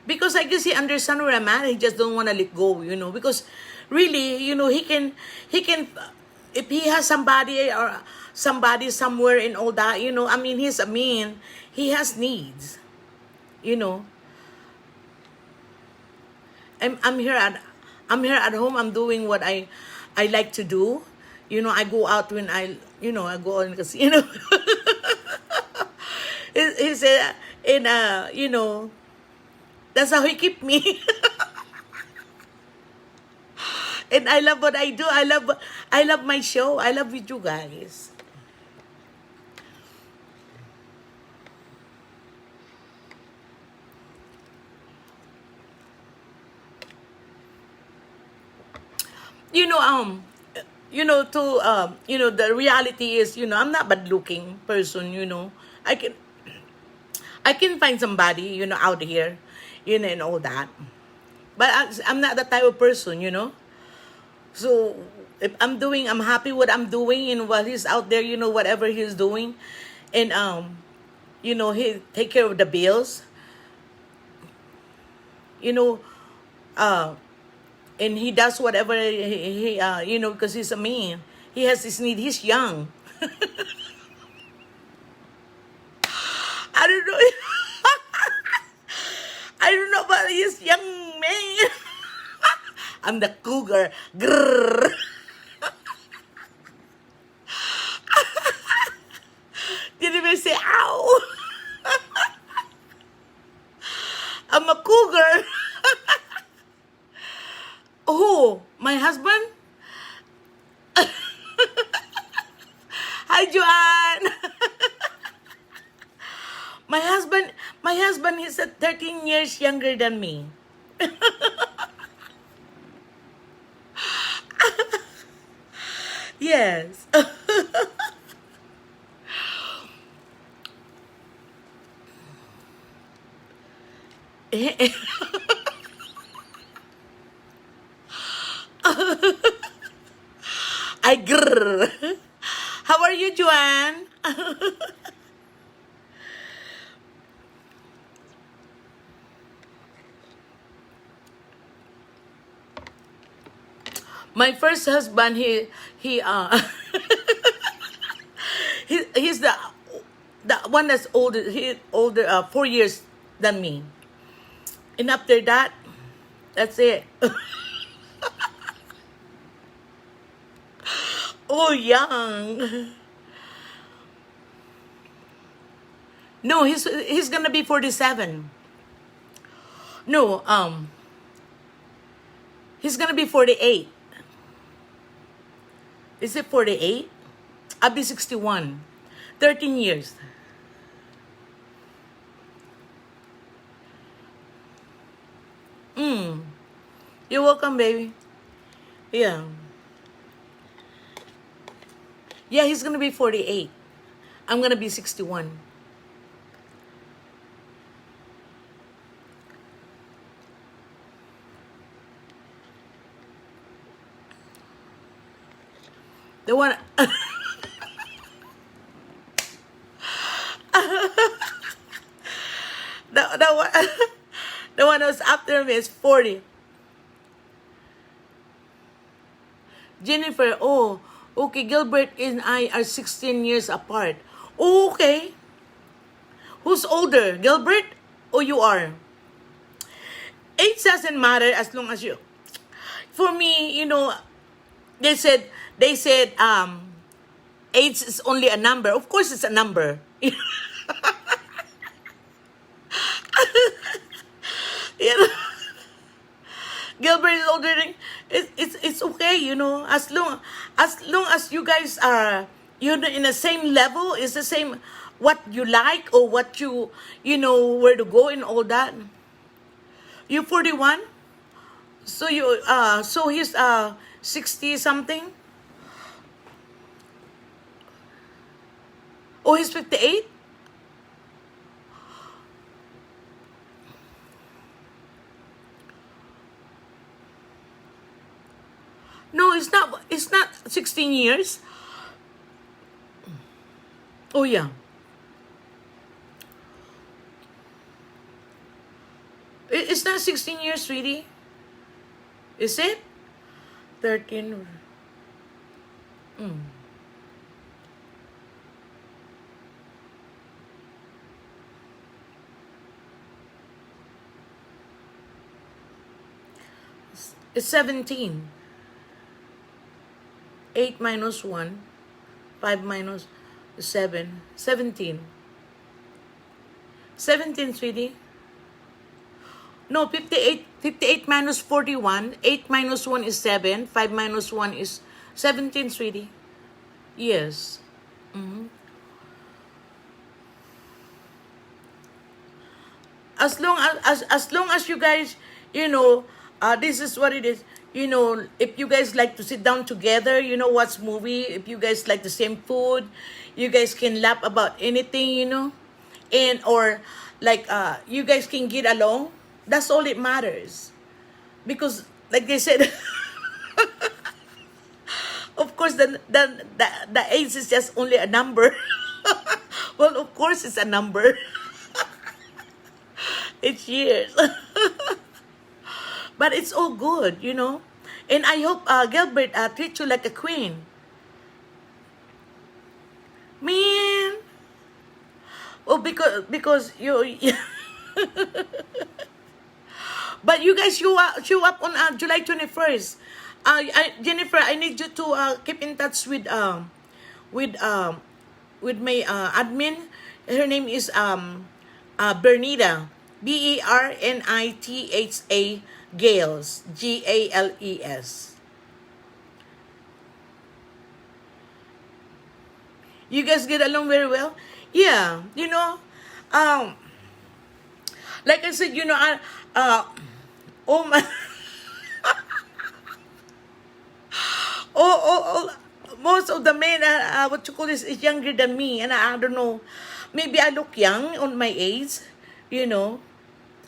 because I guess he understand where I'm at. He just don't want to let go, because really, he can, if he has somebody or somebody somewhere and all that, I mean, he has needs, you know. I'm here at home. I'm doing what I like to do. I go out when I go on because he said, and that's how he keep me. And I love what I do. I love my show. I love with you guys. You know, the reality is, I'm not bad looking person, I can I can find somebody, out here, and all that. But I'm not that type of person. So if I'm happy what I'm doing, and while he's out there, whatever he's doing, and he take care of the bills, you know, uh, and he does whatever because he's a man. He has his need. He's young. don't know. I don't know about this young man. I'm the cougar. Grrr. Didn't even say ow. I'm a cougar. Oh, my husband? Hi, Joanne. My husband is 13 years younger than me. Yes. I grrr. How are you, Joanne? My first husband, he he's the one that's older. He older 4 years than me. And after that, that's it. Oh, young. No, he's gonna be 47. No, he's gonna be 48. Is it 48? I'll be 61. 13 years. You're welcome, baby. Yeah. Yeah, he's gonna be 48. I'm gonna be 61. The one the one the one who's after me is 40. Jennifer, oh, okay, Gilbert and I are 16 years apart. Oh, okay. Who's older, Gilbert or you are? Age doesn't matter as long as you. For me, they said age is only a number. Of course, it's a number. You know, Gilbert is older than it's okay. As long as you guys are in the same level, it's the same what you like or what you know where to go and all that. You 41, so he's 60 something. Oh, he's 58. No, it's not. It's not 16 years. Oh yeah, it's not 16 years, sweetie. Is it 13? 17. 8 minus 1, 5 minus 7, 17. 17, sweetie. No, 58. 58 minus 41. 8 minus 1 is 7. 5 minus 1 is 17, sweetie. Yes. As long as you guys, this is what it is. If you guys like to sit down together, watch movie. If you guys like the same food, you guys can laugh about anything, and or like you guys can get along. That's all it matters. Because, like they said, of course, the age is just only a number. Well, of course, it's a number. It's years. But it's all good. And I hope Gilbert treats you like a queen. Man. Well, because because you but you guys show up on July 21st. Jennifer, I need you to keep in touch with um with my admin. Her name is Bernita, Bernitha, Gales, Gales. You guys get along very well. Yeah, like I said, oh my, most of the men, what you call this, is younger than me, and I don't know, maybe I look young on my age, you know,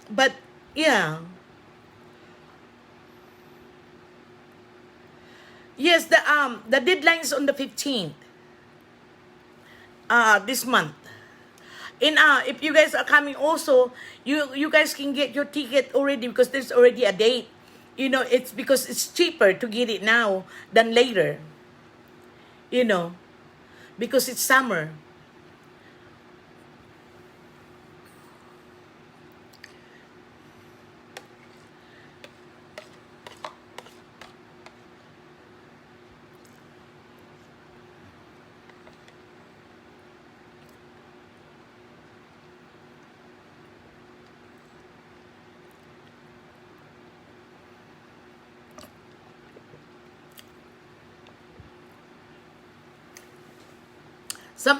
but yeah, yes, the deadline is on the 15th, this month. And if you guys are coming also, you guys can get your ticket already because there's already a date. It's because it's cheaper to get it now than later. You know, because it's summer.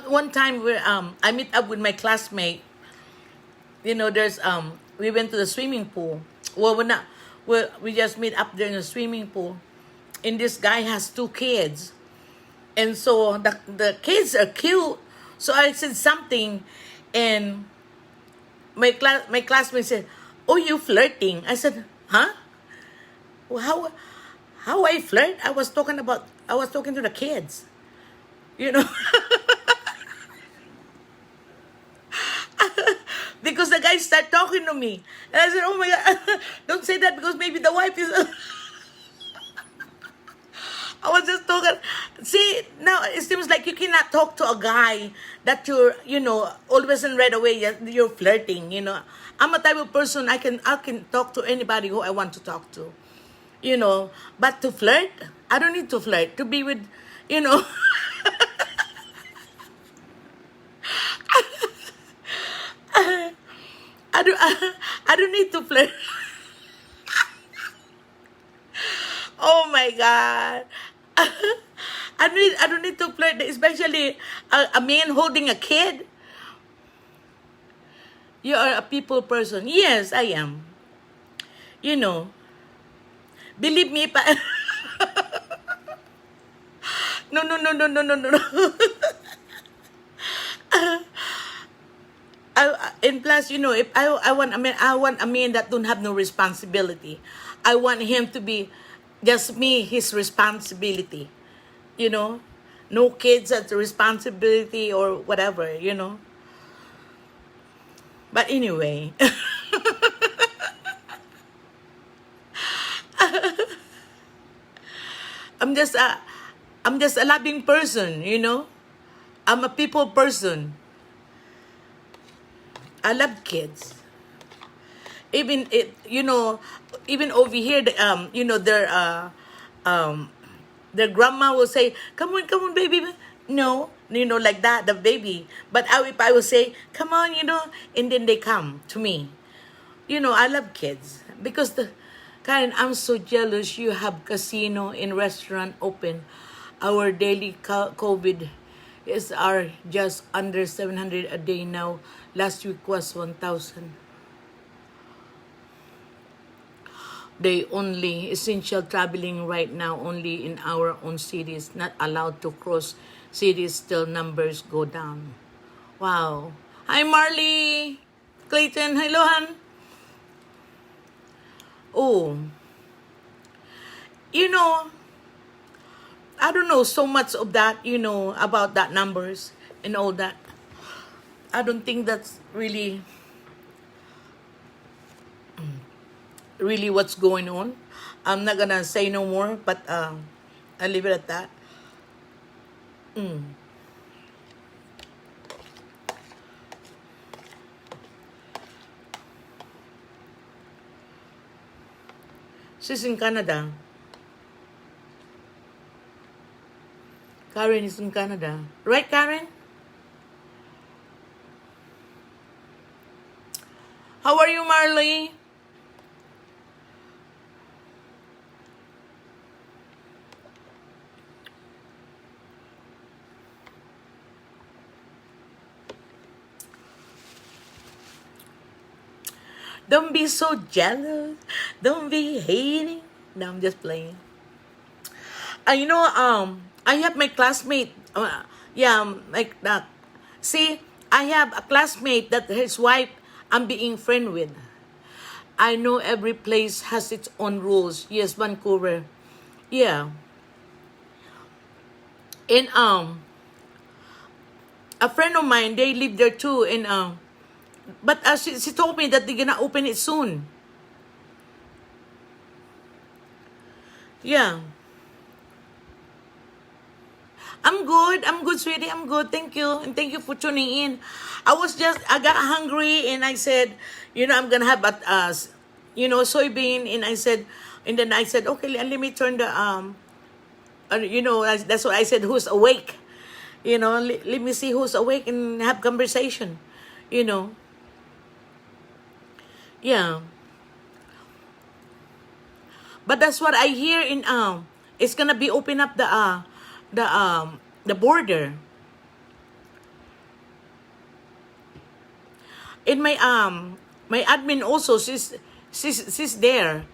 One time where I meet up with my classmate. There's we went to the swimming pool. Well, we're not. We just meet up there in the swimming pool, and this guy has two kids, and so the kids are cute. So I said something, and my classmate said, "Oh, you flirting?" I said, "Huh? Well, how I flirt? I was talking to the kids, you know." Because the guy started talking to me. And I said, "Oh my God, don't say that because maybe the wife is..." I was just talking. See, now it seems like you cannot talk to a guy that you're, always and right away you're flirting, I'm a type of person, I can talk to anybody who I want to talk to, But to flirt, I don't need to flirt. To be with, you know, I don't, I don't need to flirt. Oh my God. I don't need to flirt, especially a man holding a kid. You are a people person. Yes, I am. You know, believe me, no, no, no, no, no, no, no, no. And plus, if I want a man that don't have no responsibility. I want him to be just me, his responsibility. You know, no kids at the responsibility or whatever. But anyway, I'm just a I'm just a loving person. I'm a people person. I love kids. Even even over here, um, their grandma will say, come on, baby." No, like that, the baby. But if I will say, "Come on," and then they come to me. I love kids because Karen, I'm so jealous you have casino and restaurant open. Our daily COVID is are just under 700 a day now. Last week was 1,000. They only essential traveling right now only in our own cities, not allowed to cross cities till numbers go down. Wow. Hi Marley. Clayton, hello Han. Oh, you know, I don't know so much of that, about that numbers and all that. I don't think that's really what's going on. I'm not gonna say no more, but I'll leave it at that. She's in Canada. Karen is in Canada. Right, Karen? How are you, Marley? Don't be so jealous. Don't be hating. No, I'm just playing. I have my classmate. Yeah, like that. See, I have a classmate that his wife I'm being friend with. I know every place has its own rules. Yes, Vancouver. Yeah, and a friend of mine, they live there too, and but she told me that they're gonna open it soon. Yeah. I'm good. I'm good, sweetie. I'm good. Thank you. And thank you for tuning in. I got hungry and I said, I'm going to have soybean. And then I said, okay, let me turn the, that's what I said, who's awake? Let me see who's awake and have conversation, you know. Yeah. But that's what I hear it's going to be open up the border. And my admin also, she's there,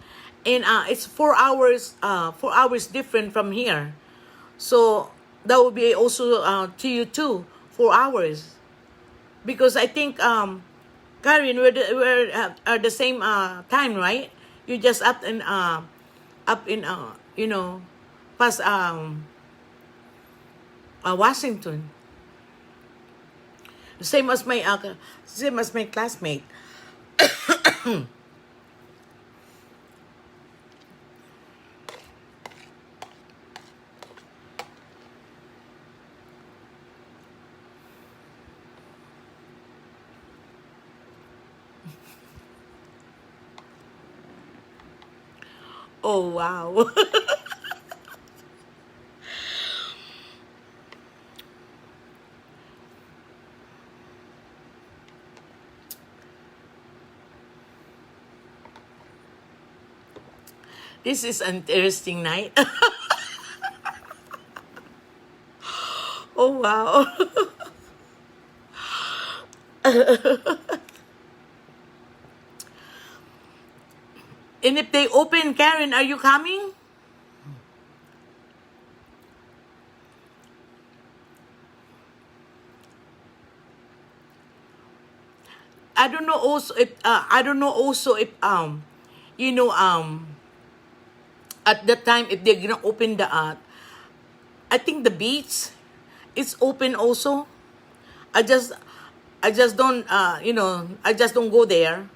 and it's 4 hours 4 hours different from here, so that will be also to you too, 4 hours, because I think Karen, are the same time, right? You just up in past Washington, same as my classmate. Oh wow. This is an interesting night. Oh wow. And if they open, Karen, are you coming? I don't know also if you know at that time if they're gonna open the I think the beach is open also. I just I just don't I just don't go there.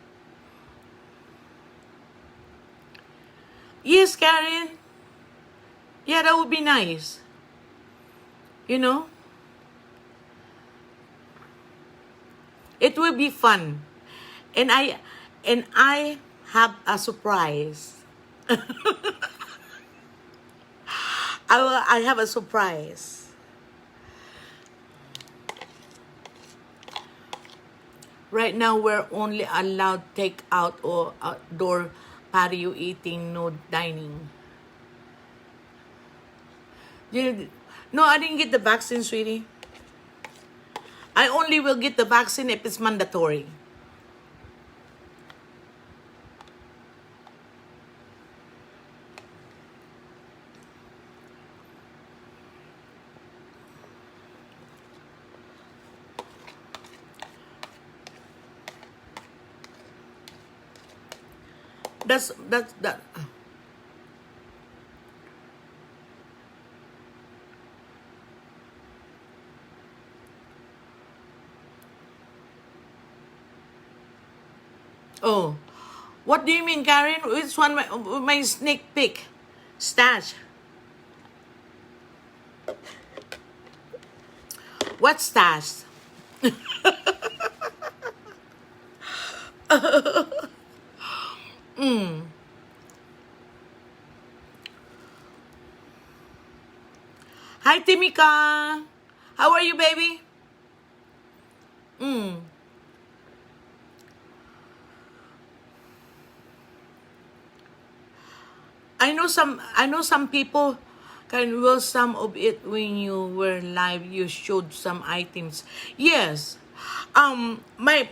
Yes, Karen. Yeah, that would be nice. You know? It will be fun. And I have a surprise. I have a surprise. Right now we're only allowed takeout or outdoor patio eating, no dining. No, I didn't get the vaccine, sweetie. I only will get the vaccine if it's mandatory. That's that. Oh, what do you mean, Karen? Which one? My sneak peek, stash. What stash? Hi, Timika. How are you, baby? Mm. I know some people can will some of it when you were live you showed some items. Yes. My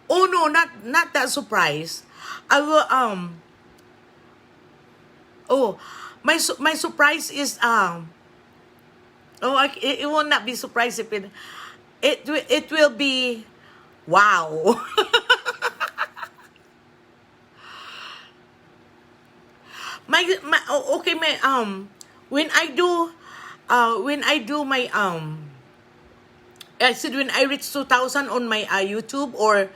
oh no, not that surprise. I will oh my surprise is it will not be surprise if it will be wow. My okay my when I do my I said when I reach 2,000 on my YouTube or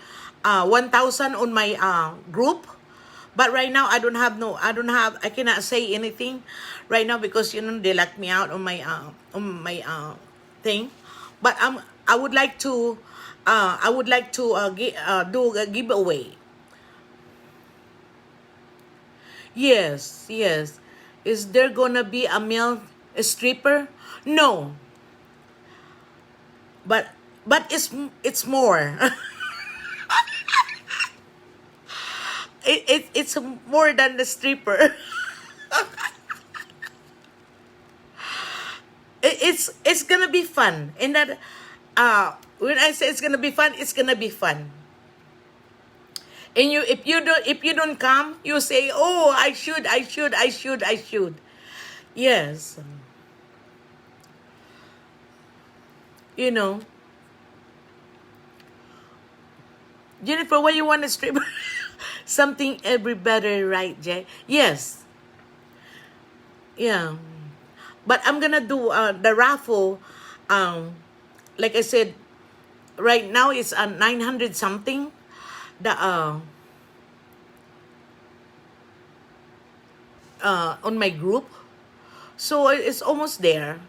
1,000 on my group. But right now I cannot say anything right now because they locked me out on my thing. But I would like to do a giveaway. Yes, yes. Is there gonna be a male stripper? No, but it's more. It's more than the stripper. It's gonna be fun. And that when I say it's gonna be fun, it's gonna be fun. And you if you don't come, you say, oh, I should. Yes, you know, Jennifer, why you want a stripper? Something every better, right, Jay? Yes, yeah. But I'm gonna do the raffle. Um, like I said, right now it's 900 something. The on my group, so it's almost there.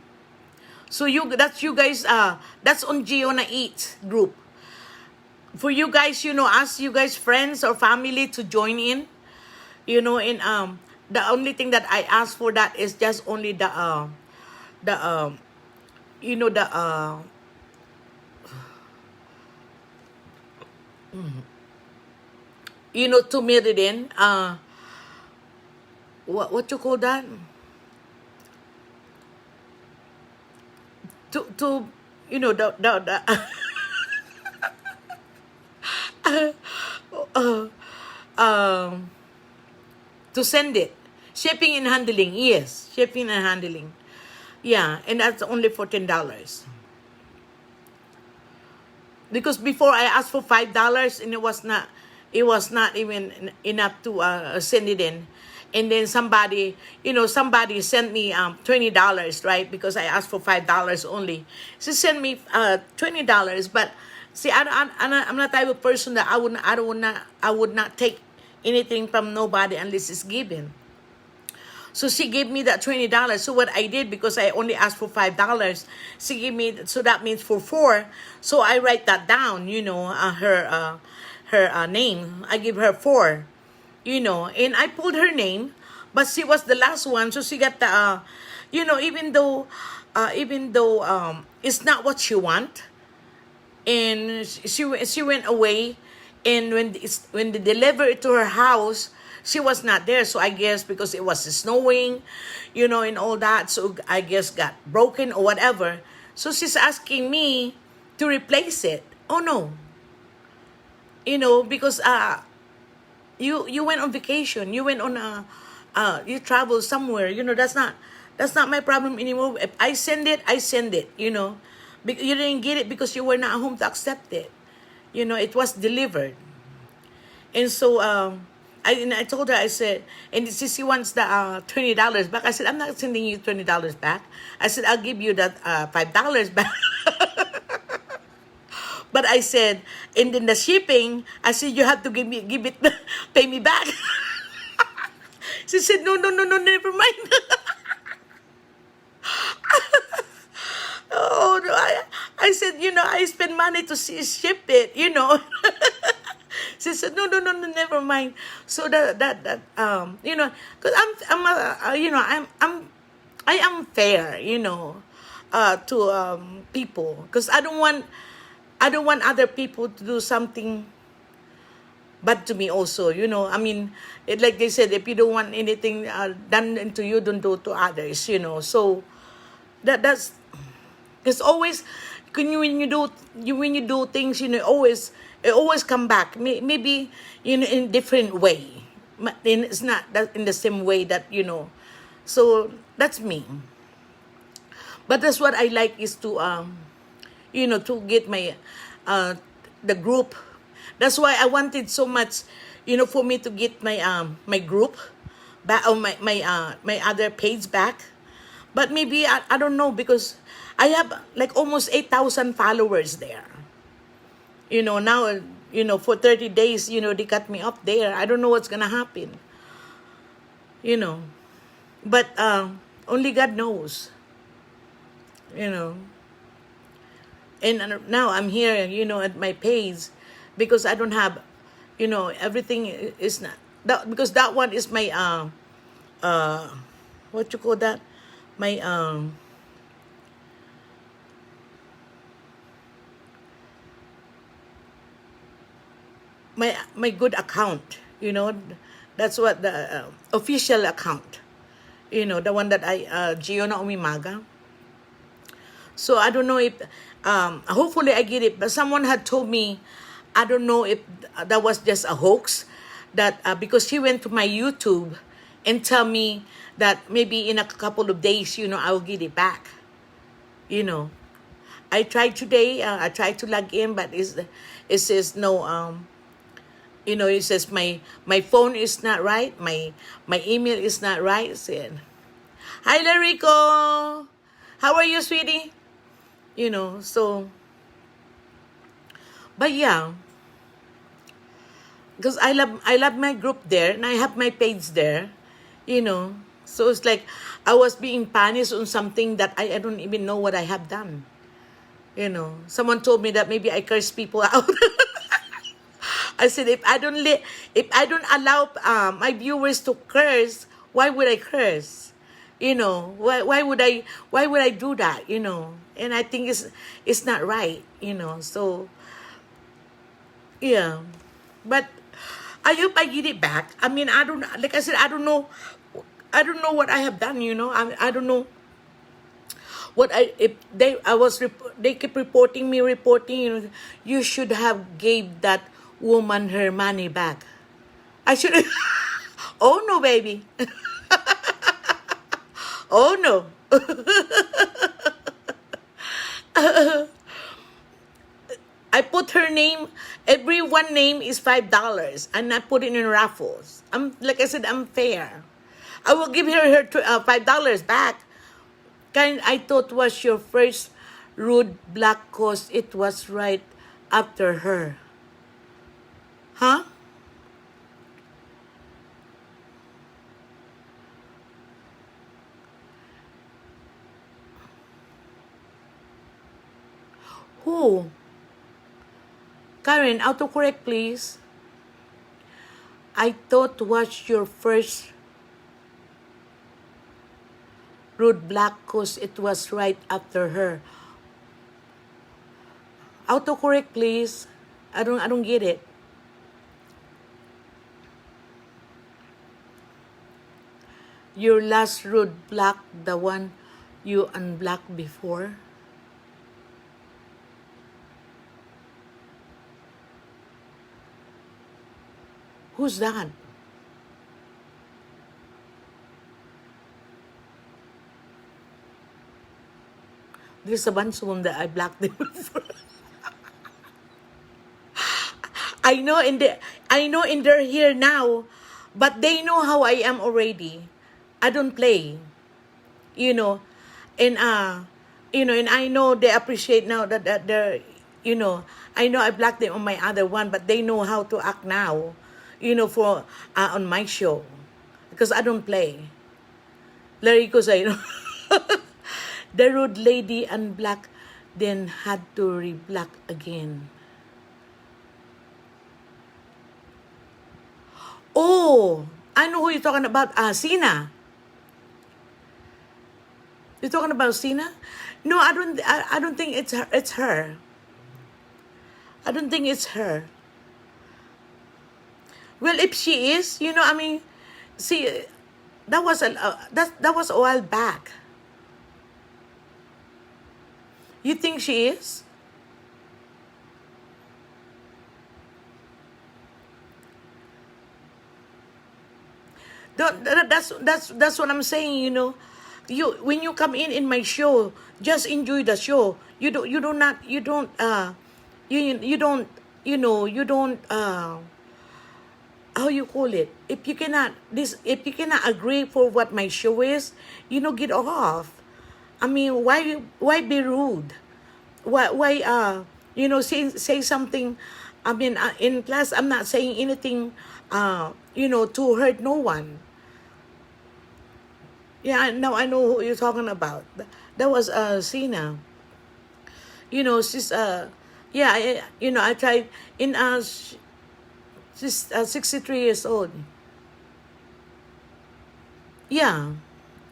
So you guys that's on Giona Eat group. For you guys, ask you guys friends or family to join in. And the only thing that I ask for that is just only the the to meet it in what you call that, to the uh, um to send it. Shipping and handling, yes. Shipping and handling. Yeah, and that's only $14. Because before I asked for $5 and it was not even enough to send it in. And then somebody sent me $20, right? Because I asked for $5 only. She sent me $20, but see, I'm not the type of person that I would not take anything from nobody unless it's given. So she gave me that $20. So what I did, because I only asked for $5, she gave me, so that means for four. So I write that down, her name. I give her four, and I pulled her name, but she was the last one. So she got the, even though it's not what she want, and she went away, and when they delivered it to her house, she was not there. So I guess because it was snowing, and all that, so I guess got broken or whatever. So she's asking me to replace it. Oh no, because you went on vacation, you went on you travel somewhere, that's not my problem anymore. If I send it, I send it. You didn't get it because you were not home to accept it. It was delivered. And so I told her, I said, and she wants the $20 back. I said, I'm not sending you $20 back. I said, I'll give you that $5 back. But I said, and then the shipping, I said, you have to give it, pay me back. She said, no, no, no, no, never mind. Oh, no, I said, I spend money to ship it. She said, no, no, no, no, never mind. So because I am fair. people, because I don't want other people to do something bad to me also. I mean, like they said, if you don't want anything done into you, don't do to others. So that's it's always when you do things, it always come back. Maybe in different way. It's not that in the same way that. So that's me. But that's what I like is to to get my the group. That's why I wanted so much, for me to get my group back, or my other page back. But maybe I don't know, because I have like almost 8,000 followers there. Now, for 30 days, they cut me up there. I don't know what's gonna happen. You know, but only God knows. You know, and now I'm here, at my page, because I don't have, everything is not that, because that one is my uh what you call that, my my good account. That's what the official account. The one that I Gio na Umimaga. So I don't know if hopefully I get it. But someone had told me, I don't know if that was just a hoax, that because she went to my YouTube and tell me that maybe in a couple of days, I'll get it back. I tried today. I tried to log in, but it says no. It says my phone is not right. My email is not right. It said, "Hi, Larico. How are you, sweetie?" So, but yeah, because I love my group there, and I have my page there. So it's like I was being punished on something that I don't even know what I have done. Someone told me that maybe I curse people out. I said, if I don't allow my viewers to curse, why would I curse? Why would I do that? And I think it's not right. So yeah, but I hope I get it back. I mean, I don't, like I said, I don't know what I have done. I don't know what if they keep reporting me, you should have gave that woman her money back. I should. Oh no, baby. Oh no. I put her name. Everyone name is $5, and I put it in raffles. Like I said, I'm fair. I will give her $5 back. I thought was your first rude black, cause it was right after her. Huh? Who? Karen, autocorrect please. I thought was your first rude black, cause it was right after her. Autocorrect please. I don't get it. Your last rude black, the one you unblocked before. Who's that? There's a bunch of them that I blocked them before. I know, and they're here now, but they know how I am already. I don't play, you know, and and I know they appreciate now that they're, I know I blocked them on my other one, but they know how to act now, for on my show, because I don't play. Larry ko sa, the rude lady unblocked, then had to reblock again. Oh, I know who you're talking about. Sina. You're talking about Sina? No, I don't. I don't think it's her. It's her. I don't think it's her. Well, if she is, I mean, see, that was a while back. You think she is? That's what I'm saying. You when you come in my show, just enjoy the show. You do not you don't you don't you don't how you call it, if you cannot agree for what my show is, get off. I mean, why be rude? Why say something. I mean, in class I'm not saying anything to hurt no one. Yeah, now I know who you're talking about. That was Sina. She's yeah, I tried in she's 63 years old. Yeah,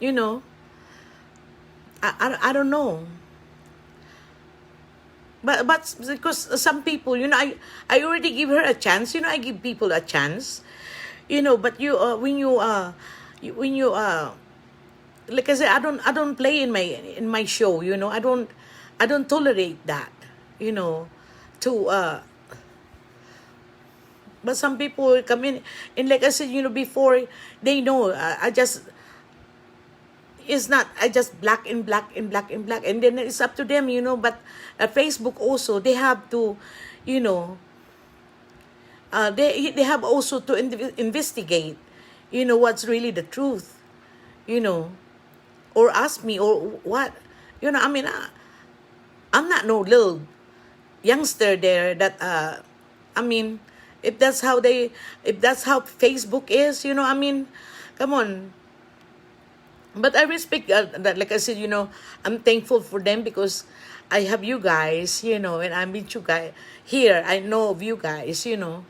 you know, I don't know. But because some people, I already give her a chance. I give people a chance. But when you like I said, I don't play in my show. I don't tolerate that. You know, to But some people come in, and like I said, before they know, I just it's not, I just black and black and black and black, and then it's up to them. But Facebook also, they have to, you know they have also to investigate, what's really the truth, you know or ask me or what. I mean, I'm not no little youngster there that I mean, if that's how Facebook is, I mean, come on. But I respect that. Like I said, I'm thankful for them because I have you guys, and I meet you guys here. I know of you guys, and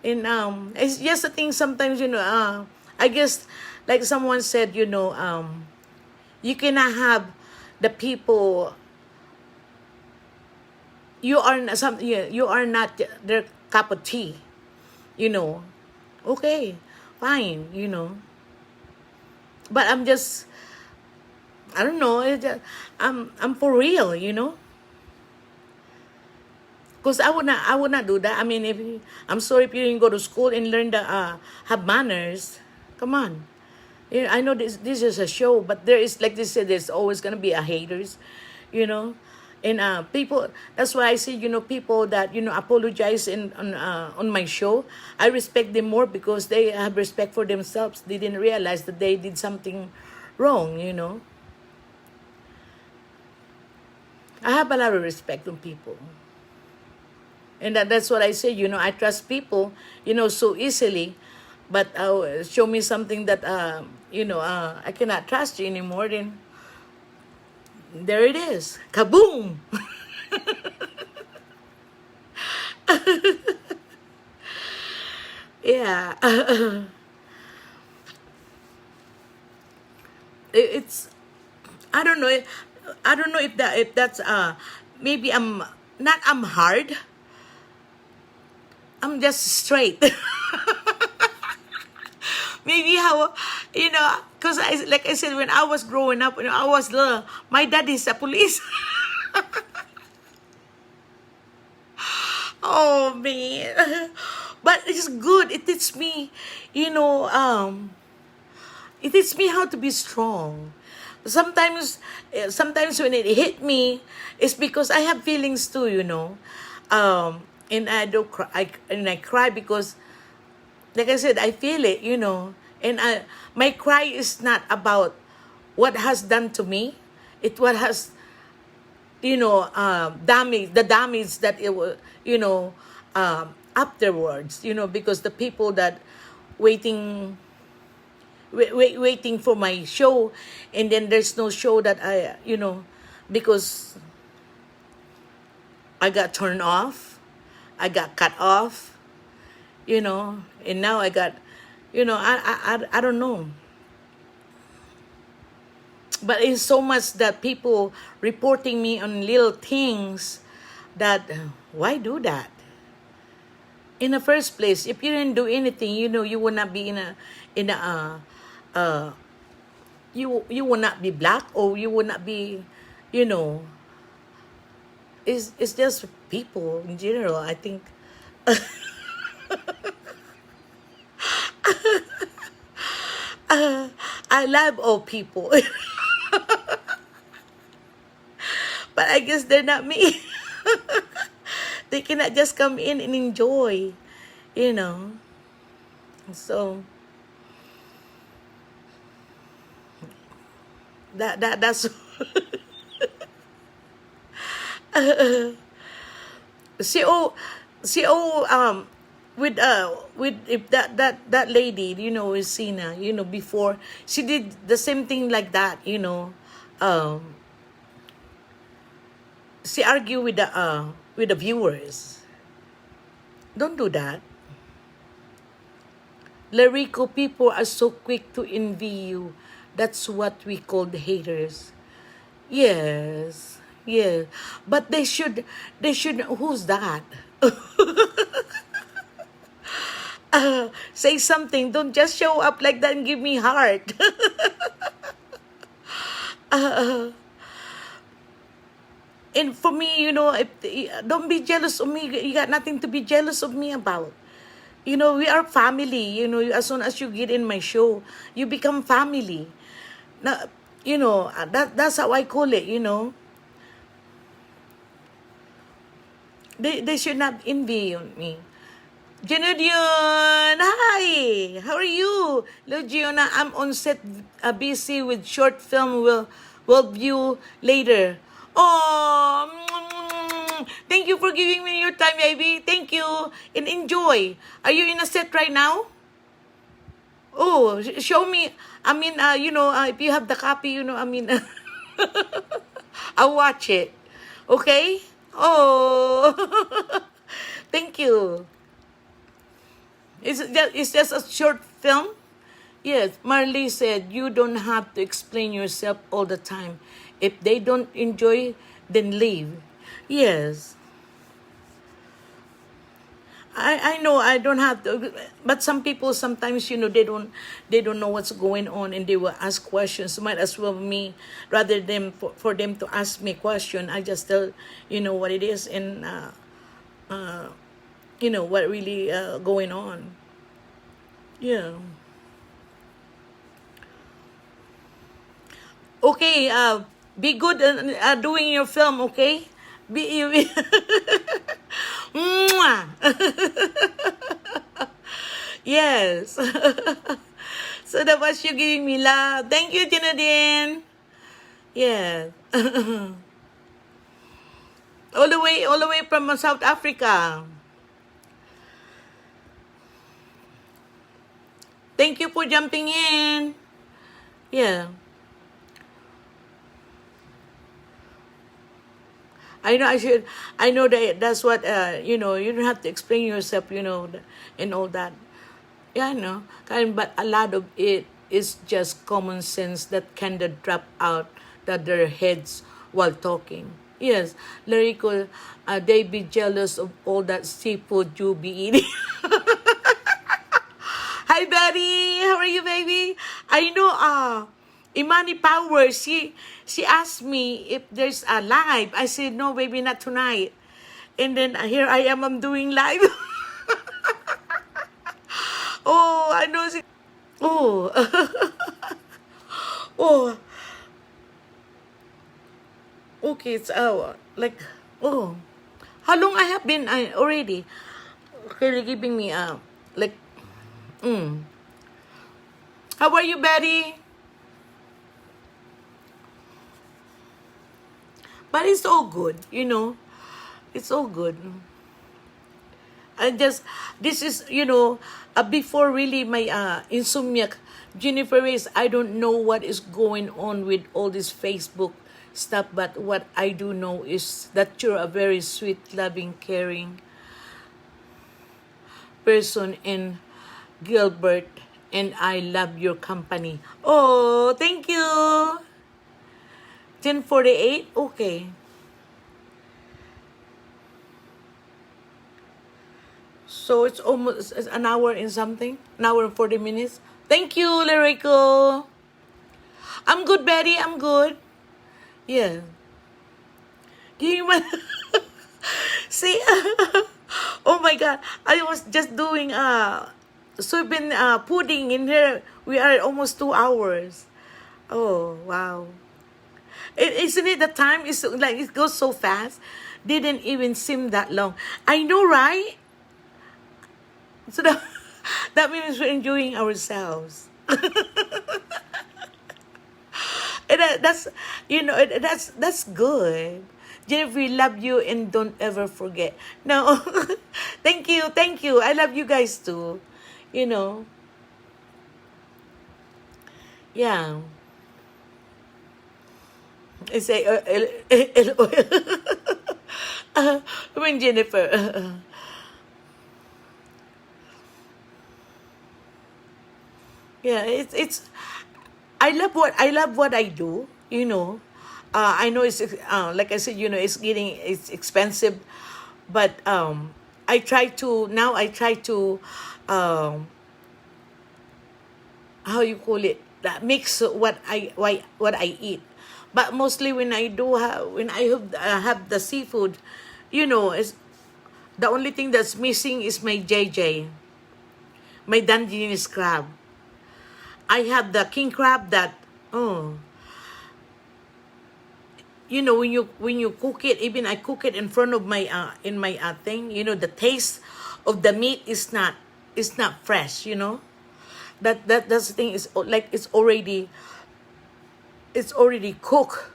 it's just a thing sometimes, I guess, like someone said, you cannot have the people, you are not their cup of tea, you know okay, fine, but I don't know, I'm for real, because I would not do that. I mean, I'm sorry if you didn't go to school and learn the have manners. Come on. I know this is a show, but there is, like they said, there's always gonna be a haters, you know, and people. That's why I say, people that apologize on my show. I respect them more because they have respect for themselves. They didn't realize that they did something wrong. I have a lot of respect on people, and that's what I say. I trust people, so easily, but show me something that I cannot trust you anymore. Then there it is, kaboom. Yeah. It's, I don't know. I don't know if that's maybe I'm hard. I'm just straight. Maybe how, because like I said, when I was growing up, when I was little, my dad is a police. Oh man, but it's good. You know, um, it teaches me how to be strong. Sometimes when it hit me, it's because I have feelings too. And I don't cry. And I cry because, like I said, I feel it. And my cry is not about what has done to me. It what has, damage, the damage that it will, afterwards, because the people that waiting, waiting for my show, and then there's no show that because I got turned off, I got cut off, and now I got, I don't know. But it's so much that people reporting me on little things that why do that? In the first place, if you didn't do anything, you will not be uh you will not be black, or you will not be, you know, it's just people in general, I think. I love all people. But I guess they're not me. They cannot just come in and enjoy, you know. So that's see oh see oh with if that lady, is Sina, before she did the same thing like that, um she argue with the viewers. Don't do that. Larico, people are so quick to envy you. That's what we call the haters. Yes. Yeah. But they should who's that? Say something. Don't just show up like that and give me heart. And for me, don't be jealous of me. You got nothing to be jealous of me about. We are family. As soon as you get in my show, you become family. Now, that's how I call it. They should not envy on me. Janodion, hi. How are you? Hello, Giona. I'm on set, busy with short film. Will view later. Oh, thank you for giving me your time, baby. Thank you and enjoy. Are you in a set right now? Oh, show me. I mean, if you have the copy, I'll watch it. Okay? Oh, thank you. It's just a short film? Yes, Marley said, you don't have to explain yourself all the time. If they don't enjoy, then leave. Yes. I know I don't have to, but some people sometimes, they don't know what's going on, and they will ask questions. Might as well me, rather than for them to ask me question, I just tell what it is, and what really going on. Yeah. Okay, be good doing your film, okay? Be Mwah. Yes. So that was you giving me love. Thank you, Janadine. Yes. all the way from South Africa. Thank you for jumping in. Yeah. I know I should. I know that's what you don't have to explain yourself, and all that. Yeah, I know. But a lot of it is just common sense that kind of drop out that their heads while talking. Yes, Larico, they be jealous of all that seafood you be eating. Hi, Betty. How are you, baby? I know. Imani Power, she asked me if there's a live. I said, no, baby, not tonight. And then here I am, I'm doing live. Oh, I know. Oh, oh, okay, it's like, oh, how long I have been already? Okay, they're giving me, like, how are you, Betty? But it's all good, It's all good. This is, before really my Insomniac, Jennifer Reyes, I don't know what is going on with all this Facebook stuff, but what I do know is that you're a very sweet, loving, caring person, and Gilbert, and I love your company. Oh, thank you. 10:48. Okay. So it's almost an hour and something. An hour and 40 minutes. Thank you, Lyrical. I'm good, Betty. I'm good. Yeah. Do you want... See? Oh my God. I was just doing soybean pudding in here. We are almost 2 hours. Oh, wow. Isn't it the time is like it goes so fast? Didn't even seem that long. I know, right? So that, that means we're enjoying ourselves. And that's that's good. Jennifer, we love you and don't ever forget. No, thank you. I love you guys too. You know, yeah. I say, when Jennifer, yeah, it's. I love what I do. I know it's like I said. It's expensive, but I try to um, how you call it, that mix what I eat. But mostly when I have the seafood, is the only thing that's missing is my JJ, my Dungeness crab. I have the king crab that, oh, when you cook it, even I cook it in front of my in my thing, the taste of the meat is not fresh. That's the thing, is like it's already cooked,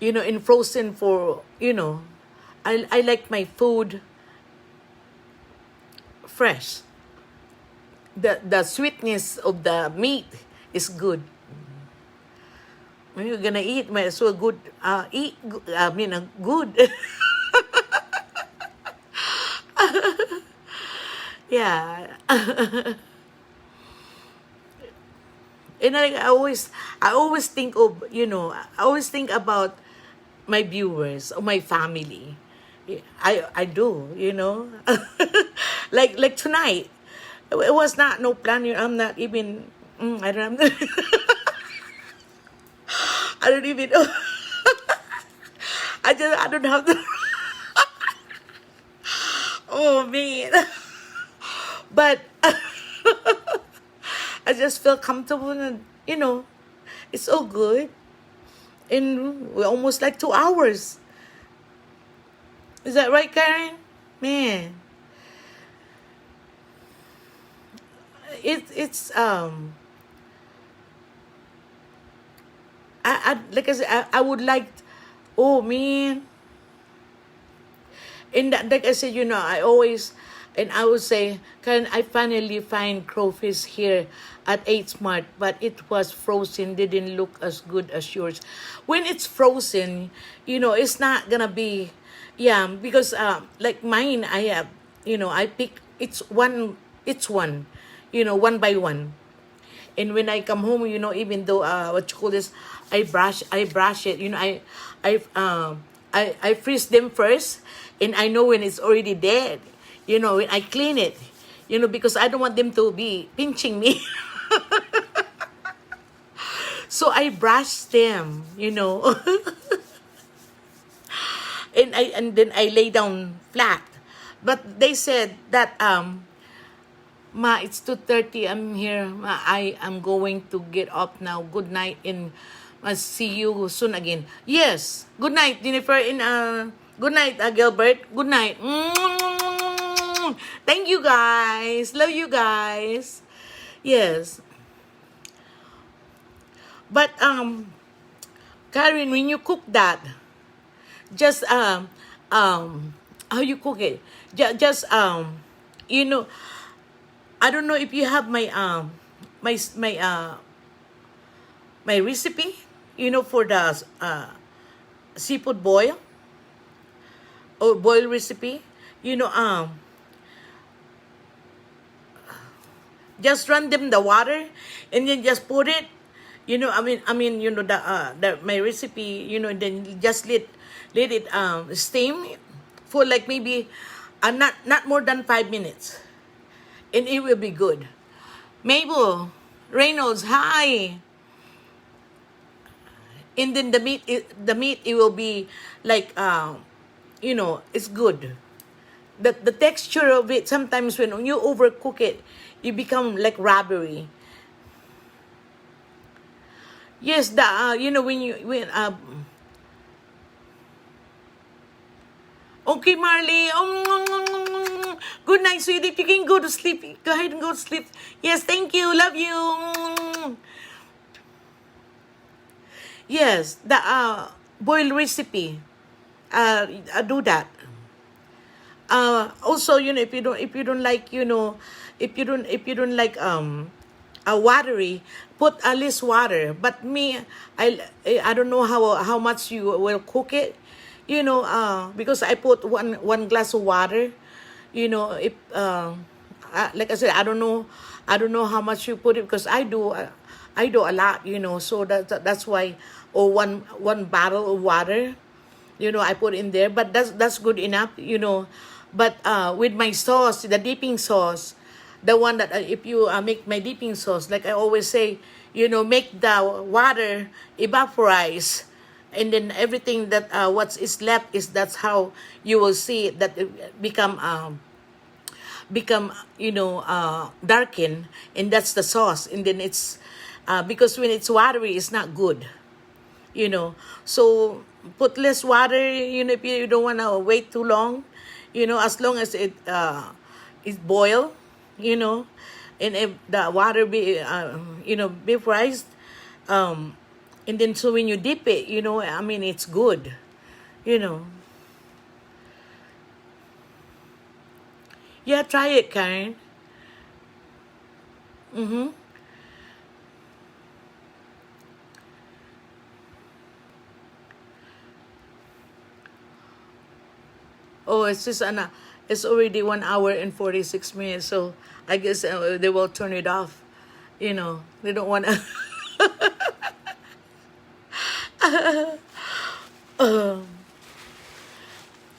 in frozen for, I like my food fresh. The sweetness of the meat is good. When you're gonna eat, might as well good eat. I mean, good. Yeah. And I always think of, I always think about my viewers or my family. Yeah, I do, like tonight. It was not no plan. I'm not even. I don't. I don't even know. I don't have the. Oh man. But I just feel comfortable, and it's all good. And we're almost like 2 hours. Is that right, Karen? Man, it's I like I said, I would like. Oh man. And that, like I said, I would say, can I finally find crawfish here at 8 Smart, but it was frozen, didn't look as good as yours. When it's frozen, it's not gonna be, yeah, because like mine, I have, I pick, one by one. And when I come home, even though what you call this, I brush it. I freeze them first, and I know when it's already dead. When I clean it. Because I don't want them to be pinching me. So I brush them. And then I lay down flat. But they said that Ma, it's 2:30. I'm here. Ma, I am going to get up now. Good night, and I'll see you soon again. Yes. Good night, Jennifer. Good night, Gilbert. Good night. Thank you, guys. Love you guys. Yes. But Karen, when you cook that, just how you cook it? Just you know, I don't know if you have my recipe, for the seafood boil or boil recipe. Just run them the water, and then just put it the my recipe, then just let it steam for like maybe not more than 5 minutes, and it will be good. Mabel Reynolds, hi. And then the meat it will be like it's good. The texture of it, sometimes when you overcook it, you become like rubbery. Yes, the okay, Marley. Good night, sweetie. If you can go to sleep, go ahead and go to sleep. Yes, thank you. Love you. Yes, the boiled recipe. I do that. Also, if you don't like, if you don't like watery, put a less water. But me, I don't know how much you will cook it, because I put one glass of water. If like I said, I don't know how much you put it, because I do a lot, so that's why. Or one bottle of water, I put in there, but that's good enough. But with my sauce, the dipping sauce, the one that if you make my dipping sauce, like I always say, make the water evaporize, and then everything that what is left is, that's how you will see it, that it become darken, and that's the sauce. And then it's because when it's watery, it's not good. So put less water, if you don't want to wait too long, as long as it is boiled, and if the water be vaporized, and then so when you dip it, it's good, you know yeah, try it, Karen. Mm-hmm. Oh, it's already 1 hour and 46 minutes. So I guess they will turn it off. They don't want to.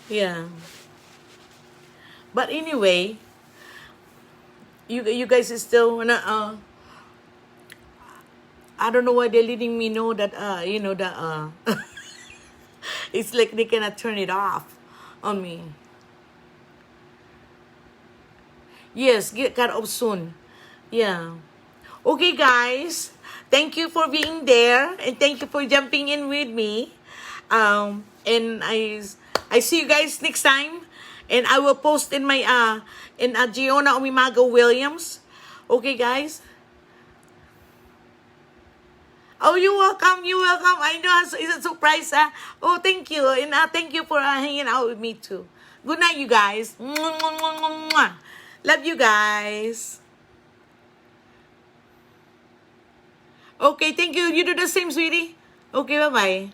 Yeah. But anyway, you guys is still wanna. I don't know why they're letting me know that that it's like they cannot turn it off on me. Yes, get cut off soon. Yeah. Okay, guys. Thank you for being there, and thank you for jumping in with me. And I see you guys next time, and I will post in my in Giona Umimago Williams. Okay, guys. Oh, you're welcome. You're welcome. I know it's a surprise. Oh, thank you, and thank you for hanging out with me too. Good night, you guys. Love you guys. Okay, thank you. You do the same, sweetie. Okay, bye bye.